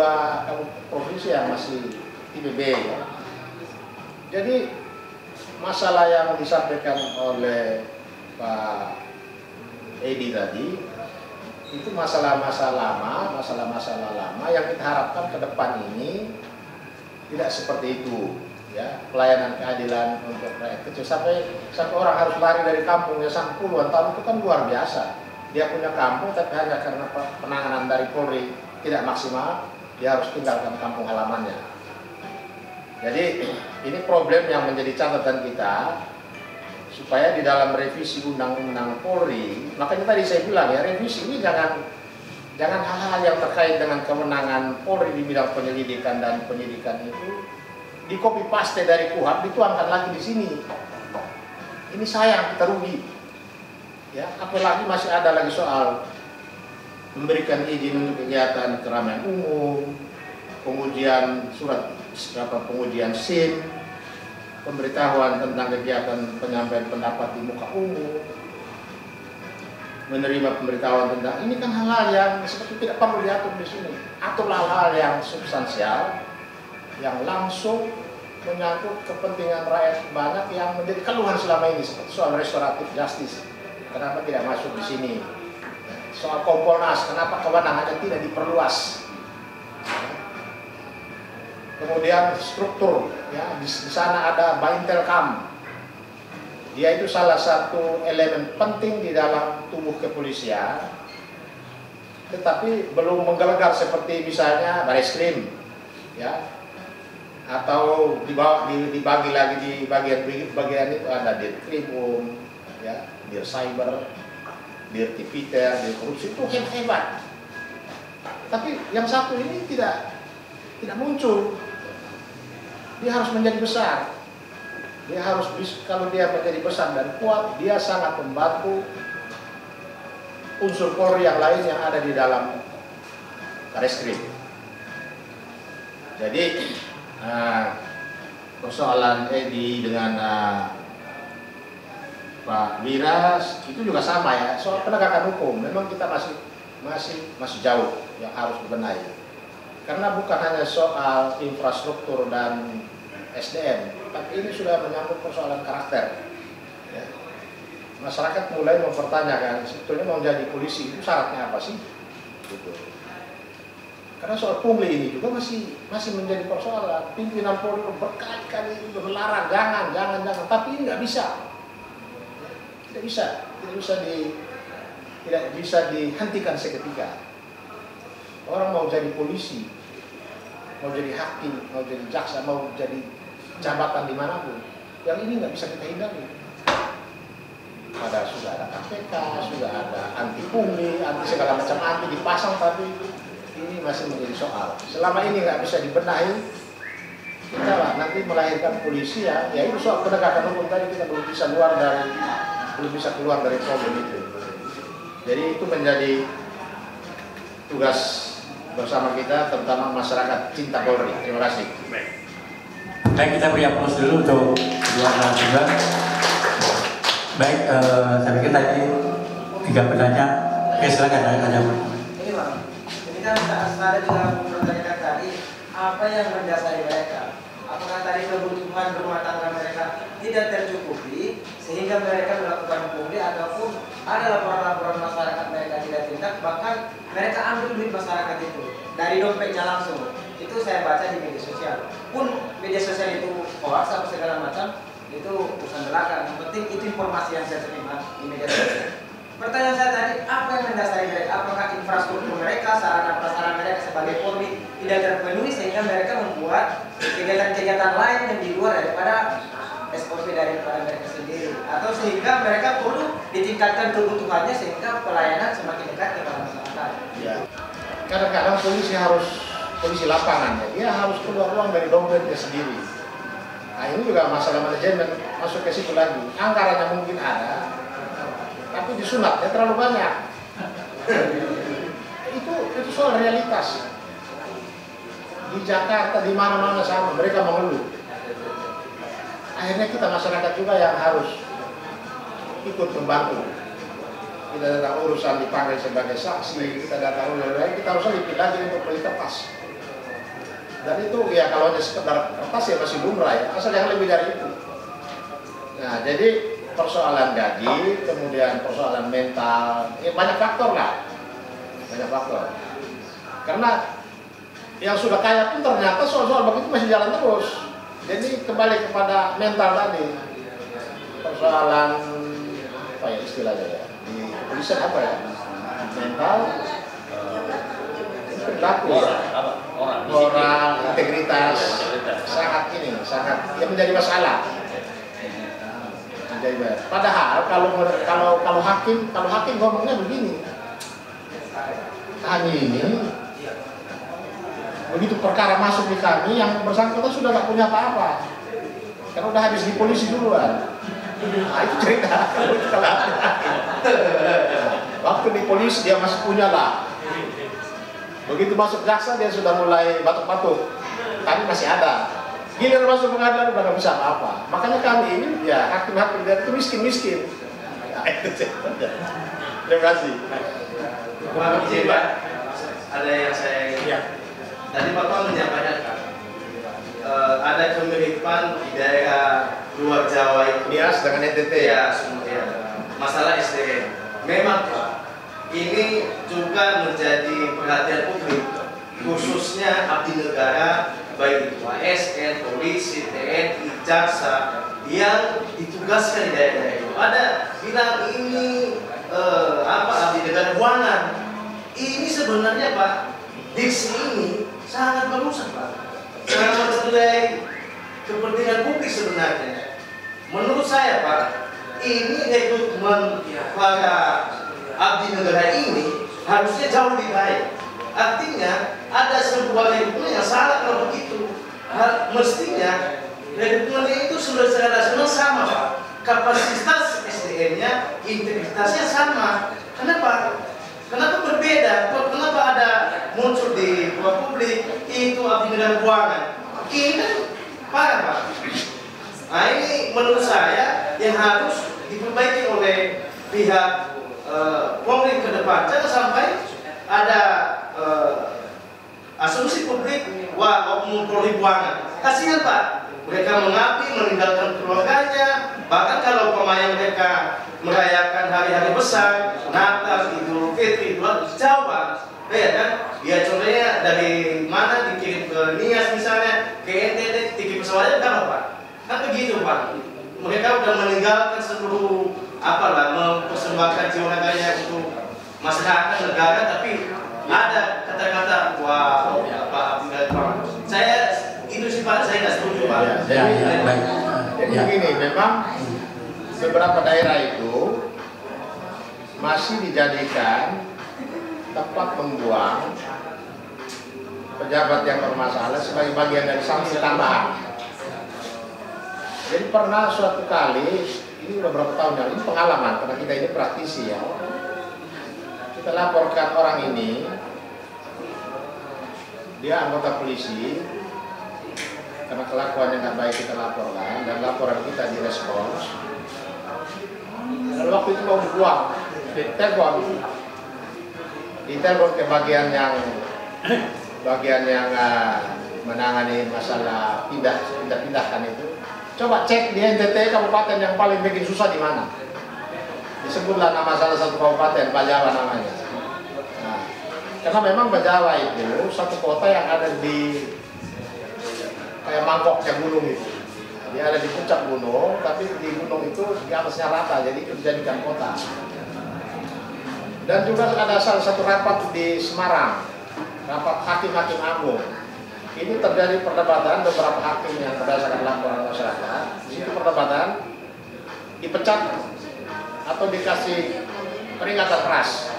provinsi yang masih tipe B ya. Jadi masalah yang disampaikan oleh Pak Edi tadi itu masalah-masalah lama yang kita harapkan ke depan ini tidak seperti itu ya. Pelayanan keadilan untuk rakyat kecil sampai orang harus lari dari kampungnya sampai puluhan tahun, itu kan luar biasa. Dia punya kampung tapi hanya karena penanganan dari Polri tidak maksimal, dia harus tinggalkan kampung halamannya. Jadi ini problem yang menjadi catatan kita, supaya di dalam revisi undang-undang Polri, makanya tadi saya bilang ya, revisi ini jangan hal-hal yang terkait dengan kewenangan Polri di bidang penyelidikan dan penyidikan itu di copy paste dari KUHP dituangkan lagi di sini. Ini sayang, kita rugi. Ya, apalagi masih ada lagi soal memberikan izin untuk kegiatan keramaian umum, pengujian pengujian SIM, pemberitahuan tentang kegiatan penyampaian pendapat di muka umum, menerima pemberitahuan tentang ini kan hal-hal yang seperti tidak perlu diatur di sini. Atau hal-hal yang substansial yang langsung menyangkut kepentingan rakyat banyak yang menjadi keluhan selama ini, seperti soal restoratif justice. Kenapa tidak masuk di sini? Soal Kompolnas, kenapa kewenangannya tidak diperluas? Kemudian struktur, ya di sana ada Baintelkam. Dia itu salah satu elemen penting di dalam tubuh kepolisian, tetapi belum menggelegar seperti misalnya Bareskrim, ya, atau dibagi lagi di bagian itu ada Dirkrimum, ya, Dir Cyber, Dir Tipiter, Dir Korupsi, itu hebat. Tapi yang satu ini tidak muncul. Dia harus menjadi besar. Dia harus kalau dia menjadi besar dan kuat, dia sangat membantu unsur Polri yang lain yang ada di dalam Bareskrim. Jadi persoalan Edi dengan Pak Miras itu juga sama ya, soal penegakan hukum memang kita masih jauh yang harus dibenahi. Karena bukan hanya soal infrastruktur dan SDM, tapi ini sudah menyangkut persoalan karakter. Ya. Masyarakat mulai mempertanyakan sebetulnya mau jadi polisi itu syaratnya apa sih? Gitu. Karena soal pungli ini juga masih menjadi persoalan. Pimpinan Polri berkali-kali melarang, jangan, tapi ini nggak bisa. Tidak bisa dihentikan seketika. Orang mau jadi polisi, mau jadi hakim, mau jadi jaksa, mau jadi jabatan dimanapun, yang ini nggak bisa kita hindari. Sudah ada KPK, sudah ada anti pungli, anti segala macam anti dipasang, tapi ini masih menjadi soal. Selama ini nggak bisa dibenahi, kita lah nanti melahirkan polisi ya itu soal penegakan hukum tadi kita belum bisa keluar dari problem itu. Jadi itu menjadi tugas bersama kita, terutama masyarakat cinta Polri. Terima kasih. Baik, kita beri aplaus dulu untuk kedua narasumber. Baik, saya pikir tadi 3 penanya. Oke, silakan ada. Ini Bang, ini kan saya juga mempertanyakan tadi apa yang mendasari mereka. Apakah tadi kebutuhan rumah tangga mereka tidak tercukupi sehingga mereka melakukan pungli, ataupun ada laporan-laporan masyarakat mereka tidak tindak, bahkan mereka ambil duit masyarakat itu dari dompetnya langsung. Itu saya baca di media sosial. Pun media sosial itu hoax atau segala macam, itu urusan belakang. Yang penting itu informasi yang saya terima di media sosial. Pertanyaan saya tadi, apa yang mendasari mereka? Apakah infrastruktur mereka, sarana-prasarana mereka sebagai Polri tidak terpenuhi sehingga mereka membuat kegiatan-kegiatan lain yang di luar daripada SOP daripada mereka sendiri, atau sehingga mereka perlu ditingkatkan kebutuhannya sehingga pelayanan semakin dekat kepada masyarakat? Ya. Kadang-kadang polisi lapangan ya, dia harus keluar uang dari dompetnya sendiri. Nah ini juga masalah manajemen, masuk ke situ lagi. Anggarannya mungkin ada, tapi disunatnya terlalu banyak. itu soal realitas. Di Jakarta, di mana-mana sama, mereka mengeluh. Akhirnya kita masyarakat juga yang harus ikut membantu. Kita datang urusan dipanggil sebagai saksi, kita datang urusan, kita harus lebih lagi untuk beli kertas. Dan itu ya kalau hanya sekedar kertas ya masih lumrah ya, asal yang lebih dari itu. Nah jadi persoalan gaji, kemudian persoalan mental, ya banyak faktor lah, banyak faktor. Karena yang sudah kaya pun ternyata soal-soal begitu masih jalan terus. Jadi kembali kepada mental tadi, persoalan apa ya istilahnya ya, di kepolisian apa ya, mental, perilaku, moral, integritas, sangat yang menjadi masalah. Padahal kalau hakim ngomongnya begini, kami ini begitu perkara masuk di kami yang bersangkutan sudah nggak punya apa-apa, karena udah habis di polisi duluan. Nah itu cerita. Waktu di polisi dia masih punya lah. Begitu masuk jaksa dia sudah mulai batuk-batuk. Kami masih ada. Giliran masuk pengadilan udah nggak bisa apa-apa. Makanya kami ini ya hakim-hakim itu miskin-miskin. Terima kasih. Pak, ada yang saya ingin. Tadi Bapak menyampaikan ada kemiripan di daerah luar Jawa itu. Nias dengan NTT. Ya, masalah SDM. Memang Pak, ini juga menjadi perhatian publik, khususnya abdi negara, baik itu ASN, polisi, TNI, jaksa yang ditugaskan di daerah itu. Ada bilang ini abdi negara buanan. Ini sebenarnya Pak, diksi ini sangat merusak Pak, sangat mencederai kepentingan publik sebenarnya. Menurut saya Pak, ini rekrutmen para abdi negara ini harusnya jauh lebih baik. Artinya ada sebuah rekrutmen yang salah kalau begitu. Mestinya rekrutmen itu sudah secara sama Pak, kapasitas SDM-nya, integritasnya sama. Kenapa? Kenapa berbeda? Kenapa ada muncul di ruang publik itu abdi negara buangan? Ini kan parah Pak. Nah ini menurut saya yang harus diperbaiki oleh pihak Polri ke depan. Jangan sampai ada asumsi publik, wah oknum Polri buangan. Kasihan Pak, mereka mengabdi, meninggalkan keluarganya. Bahkan kalau pemain mereka merayakan hari-hari besar, Natal, Idul Fitri, jauh Pak. Ya kan? Ya contohnya dari mana dikirim ke Nias misalnya, ke NTT, tiket pesawatnya berapa Pak? Kan begitu Pak. Mereka udah meninggalkan seluruh mempersembahkan jiwa raganya untuk masyarakat negara, tapi ada kata-kata wah saya itu sih Pak, saya nggak setuju Pak. Jadi begini, memang beberapa daerah itu masih dijadikan tempat membuang pejabat yang bermasalah sebagai bagian dari sanksi tambahan. Jadi pernah suatu kali, ini udah berapa tahun yang ini pengalaman, karena kita ini praktisi ya. Kita laporkan orang ini, dia anggota polisi, karena kelakuan yang nggak baik kita laporkan, dan laporan kita direspons. Dan waktu itu mau dibuang, ditelepon ke bagian yang menangani masalah pindah-pindahkan itu. Coba cek di NTT kabupaten yang paling bikin susah di mana. Disebutlah nama salah satu kabupaten, Bajawa namanya. Nah, karena memang Bajawa itu satu kota yang ada di kayak mangkoknya gunung itu. Dia ada di puncak gunung, tapi di gunung itu di atasnya rata, jadi itu dijadikan kota. Dan juga ada salah satu rapat di Semarang, rapat hakim-hakim agung. Ini terjadi perdebatan beberapa hakim yang berdasarkan laporan masyarakat. Di situ perdebatan dipecat atau dikasih peringatan keras.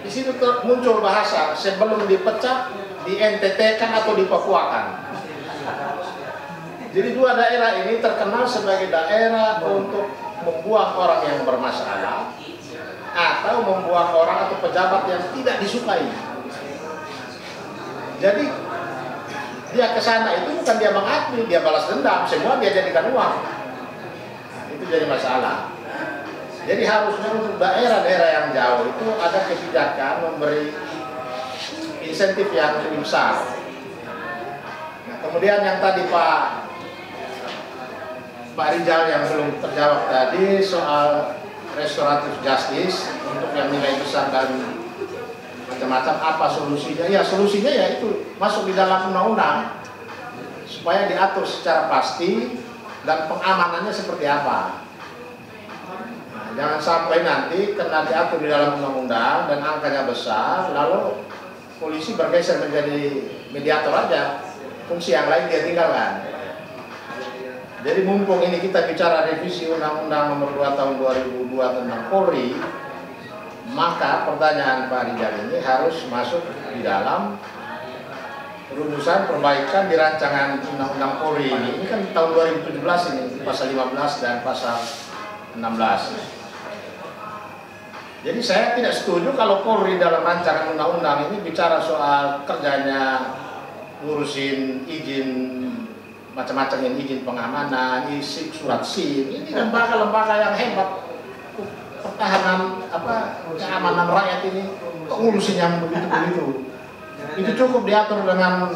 Di situ muncul bahasa sebelum dipecat, di NTT-kan atau dipakuakan. Jadi dua daerah ini terkenal sebagai daerah untuk membuang orang yang bermasalah atau membuang orang atau pejabat yang tidak disukai. Jadi dia ke sana itu bukan dia mengakui, dia balas dendam, semua dia jadikan uang. Itu jadi masalah. Jadi harusnya untuk daerah-daerah yang jauh itu ada kebijakan memberi insentif yang lebih besar. Nah, kemudian yang tadi Pak Rijal yang belum terjawab tadi soal restoratif justice untuk yang nilai besar dan macam-macam, apa solusinya? Ya solusinya ya itu masuk di dalam undang-undang supaya diatur secara pasti dan pengamanannya seperti apa. Nah, jangan sampai nanti karena diatur di dalam undang-undang dan angkanya besar lalu polisi bergeser menjadi mediator aja, fungsi yang lain dia tinggalkan. Jadi mumpung ini kita bicara revisi Undang-Undang Nomor 2 Tahun 2002 tentang Polri, maka pertanyaan Pak Rijal ini harus masuk di dalam rumusan perbaikan di rancangan Undang-Undang Polri ini. Ini kan tahun 2017 ini, pasal 15 dan pasal 16. Jadi saya tidak setuju kalau Polri dalam rancangan undang-undang ini bicara soal kerjanya ngurusin izin macam-macam, yang izin pengamanan, isi surat SIM. Ini lembaga-lembaga yang hebat pertahanan keamanan rakyat ini kok ngurusin yang begitu-begitu. Itu cukup diatur dengan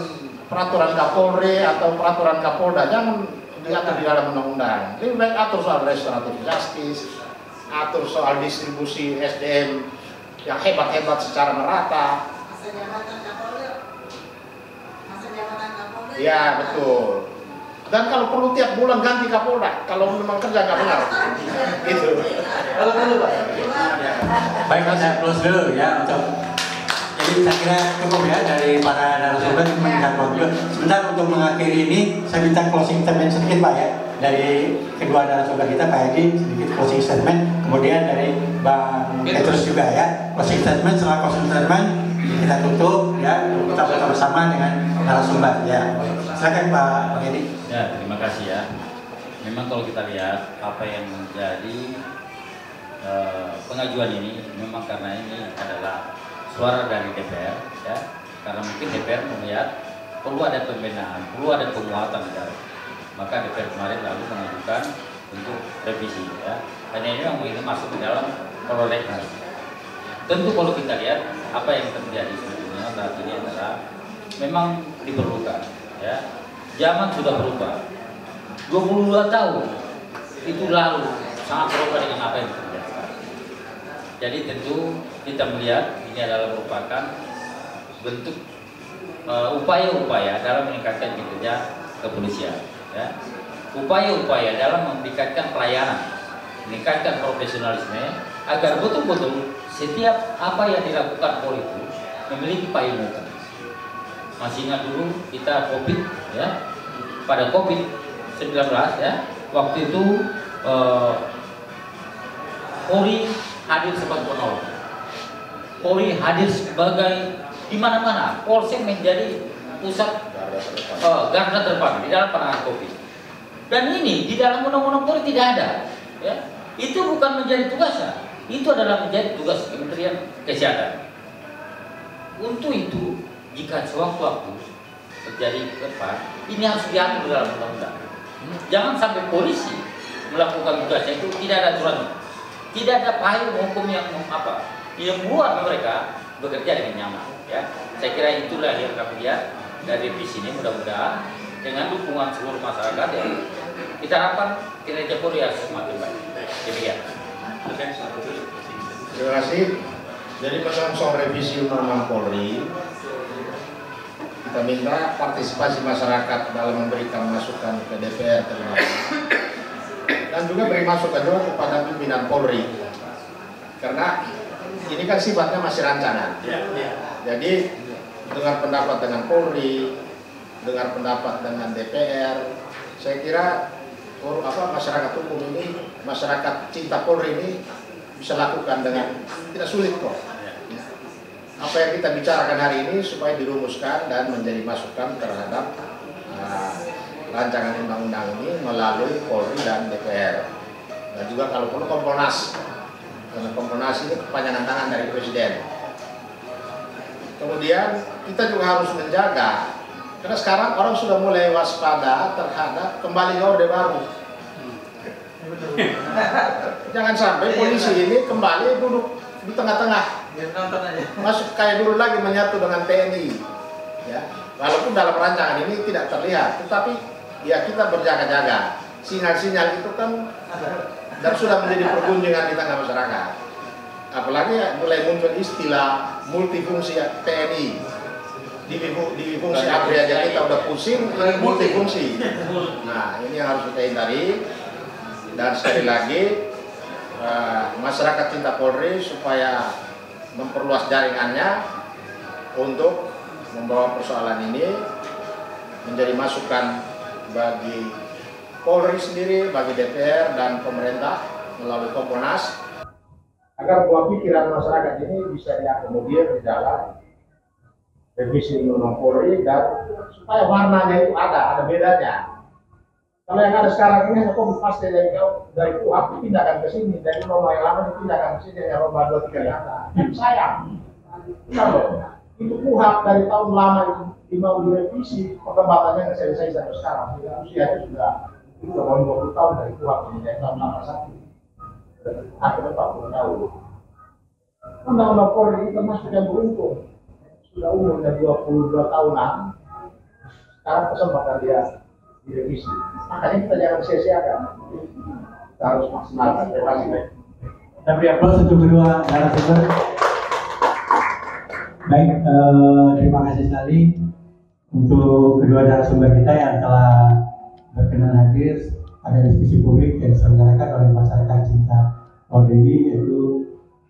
peraturan Kapolri atau peraturan Kapolda, jangan diatur di dalam undang-undang. Lebih baik atur soal restoratif justice, atur soal distribusi SDM yang hebat-hebat secara merata. Ya betul. Dan kalau perlu tiap bulan ganti Kapolda, kalau memang kerja nggak benar. Gitu. Kalau perlu Pak. Baik, saya close dulu ya untuk. Jadi saya kira cukup ya dari para narasumber melihat waktu. Sebentar untuk mengakhiri ini, saya minta closing statement sedikit Pak ya. Dari kedua narasumber kita, Pak Edi sedikit closing statement. Kemudian dari Bang Petrus juga ya. Closing statement, setelah closing statement kita tutup ya. Kita bersama dengan narasumber ya. Silakan Pak Bang Edi. Ya, terima kasih ya. Memang kalau kita lihat apa yang menjadi pengajuan ini, memang karena ini adalah suara dari DPR, ya. Karena mungkin DPR melihat perlu ada pembinaan, perlu ada penguatan negara. Maka DPR kemarin lalu mengajukan untuk revisi ya. Dan ini memang ini masuk di dalam prolegnas. Tentu kalau kita lihat apa yang terjadi sebetulnya saat ini adalah memang diperlukan ya. Zaman sudah berubah. 22 tahun itu lalu sangat berubah dengan apa yang terjadi sekarang. Jadi tentu kita melihat ini adalah merupakan bentuk upaya-upaya dalam meningkatkan kinerja kepolisian ya. Upaya-upaya dalam meningkatkan pelayanan, meningkatkan profesionalisme agar betul-betul setiap apa yang dilakukan Polri itu memiliki payung hukum. Masih ingat dulu kita COVID ya, pada COVID-19 ya, waktu itu Polri hadir sebagai penolong. Polri hadir sebagai di mana-mana. Polsek menjadi pusat garda terdepan di dalam penanganan COVID. Dan ini di dalam undang-undang Polri tidak ada. Ya. Itu bukan menjadi tugasnya. Itu adalah menjadi tugas Kementerian Kesehatan. Untuk itu, jika sewaktu-waktu terjadi depan, ini harus diatur dalam undang-undang. Jangan sampai polisi melakukan tugasnya itu tidak ada aturan, tidak ada payung hukum yang membuat mereka bekerja dengan nyaman. Ya, saya kira itulah yang kami lihat dari revisi ini. Mudah-mudahan dengan dukungan seluruh masyarakat ya, kita harapkan kinerja Polri semakin baik. Demikian. Terima kasih. Jadi soal revisi Undang-Undang Polri, kita minta partisipasi masyarakat dalam memberikan masukan ke DPR terutama, dan juga beri masukan juga kepada pimpinan Polri, karena ini kan sifatnya masih rancangan. Jadi dengar pendapat dengan Polri, dengar pendapat dengan DPR, saya kira masyarakat umum ini, masyarakat cinta Polri ini bisa lakukan dengan tidak sulit kok. Apa yang kita bicarakan hari ini supaya dirumuskan dan menjadi masukan terhadap rancangan undang-undang ini melalui Polri dan DPR. Dan juga kalau perlu Kompolnas, karena Kompolnas ini kepanjangan tangan dari Presiden. Kemudian kita juga harus menjaga, karena sekarang orang sudah mulai waspada terhadap kembali Orde Baru. Jangan sampai polisi ini kembali duduk di tengah-tengah, masuk kayak dulu lagi menyatu dengan TNI. Ya, walaupun dalam rancangan ini tidak terlihat, tetapi ya kita berjaga-jaga. Sinyal-sinyal itu kan dan sudah menjadi pergunjingan di tengah masyarakat. Apalagi mulai muncul istilah multifungsi TNI. Di fungsi ABRI aja kita udah pusing, multifungsi. Nah, ini yang harus kita hindari. Dan sekali lagi, masyarakat cinta Polri supaya memperluas jaringannya untuk membawa persoalan ini menjadi masukan bagi Polri sendiri, bagi DPR dan pemerintah melalui Kompolnas, agar buah pikiran masyarakat ini bisa diakomodir di dalam revisi Undang-Undang Polri, dan supaya warnanya itu ada bedanya. Kalau yang ada sekarang ini hanya copy paste dari KUHP dipindahkan ke sini, dari norma yang lama dipindahkan ke sini, yang norma 2-3 yang ada. Sayang. Kalau itu KUHP dari tahun lama itu mau direvisi, perkembangannya nggak selesai sampai sekarang. Usianya sudah mau 20 tahun dari KUHP ini, dari tahun 81. Akhirnya 40 tahun. Undang-Undang Polri itu termasuk yang beruntung. Sudah umurnya 22 tahunan, sekarang kesempatan dia direvisi. Makanya kita jangan sia-siakan, kita harus maksimalkan. Terima kasih. Kita beri aplaus untuk kedua narasumber. Baik, terima kasih sekali untuk kedua narasumber kita yang telah berkenan hadir pada diskusi publik yang diselenggarakan oleh masyarakat cinta Polri, yaitu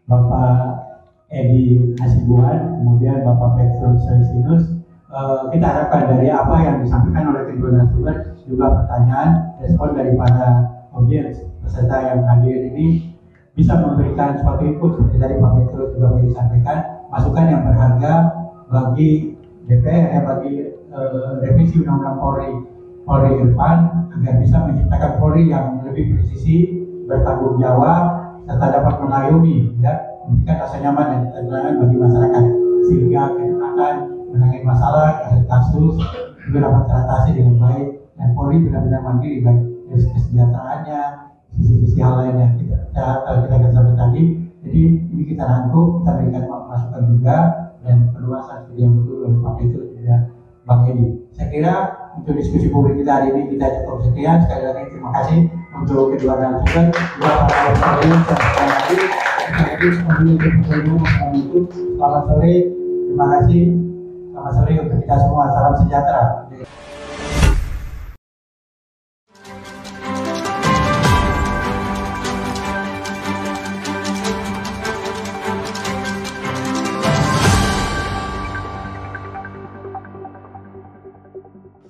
Bapak Edi Hasibuan, kemudian Bapak Petrus Celestinus. Kita harapkan dari apa yang disampaikan oleh kedua narasumber, juga pertanyaan, respon daripada audiens peserta yang hadir ini bisa memberikan suatu input seperti tadi Pak Petrus juga disampaikan, masukan yang berharga bagi DPR, bagi revisi Undang-Undang Polri ke depan, agar bisa menciptakan Polri yang lebih presisi, bertanggung jawab, serta dapat mengayomi, ya, memberikan rasa nyaman dan ketenangan bagi masyarakat, sehingga kedekatan menangani masalah, kasus juga dapat teratasi dengan baik, dan Polri benar-benar mandiri baik dari kesejahteraannya, sisi-sisi hal lain yang kita akan sampai tadi. Jadi ini kita rangkum, kita berikan masukan juga, dan perluasan studi yang betul oleh Pak Direktur dan Bang Edi. Saya kira untuk diskusi publik kita hari ini kita cukup sekian. Sekali lagi terima kasih untuk kedua narasumber, selamat sore, terima kasih, selamat sore untuk kita semua, salam sejahtera.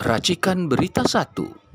Racikan Berita 1.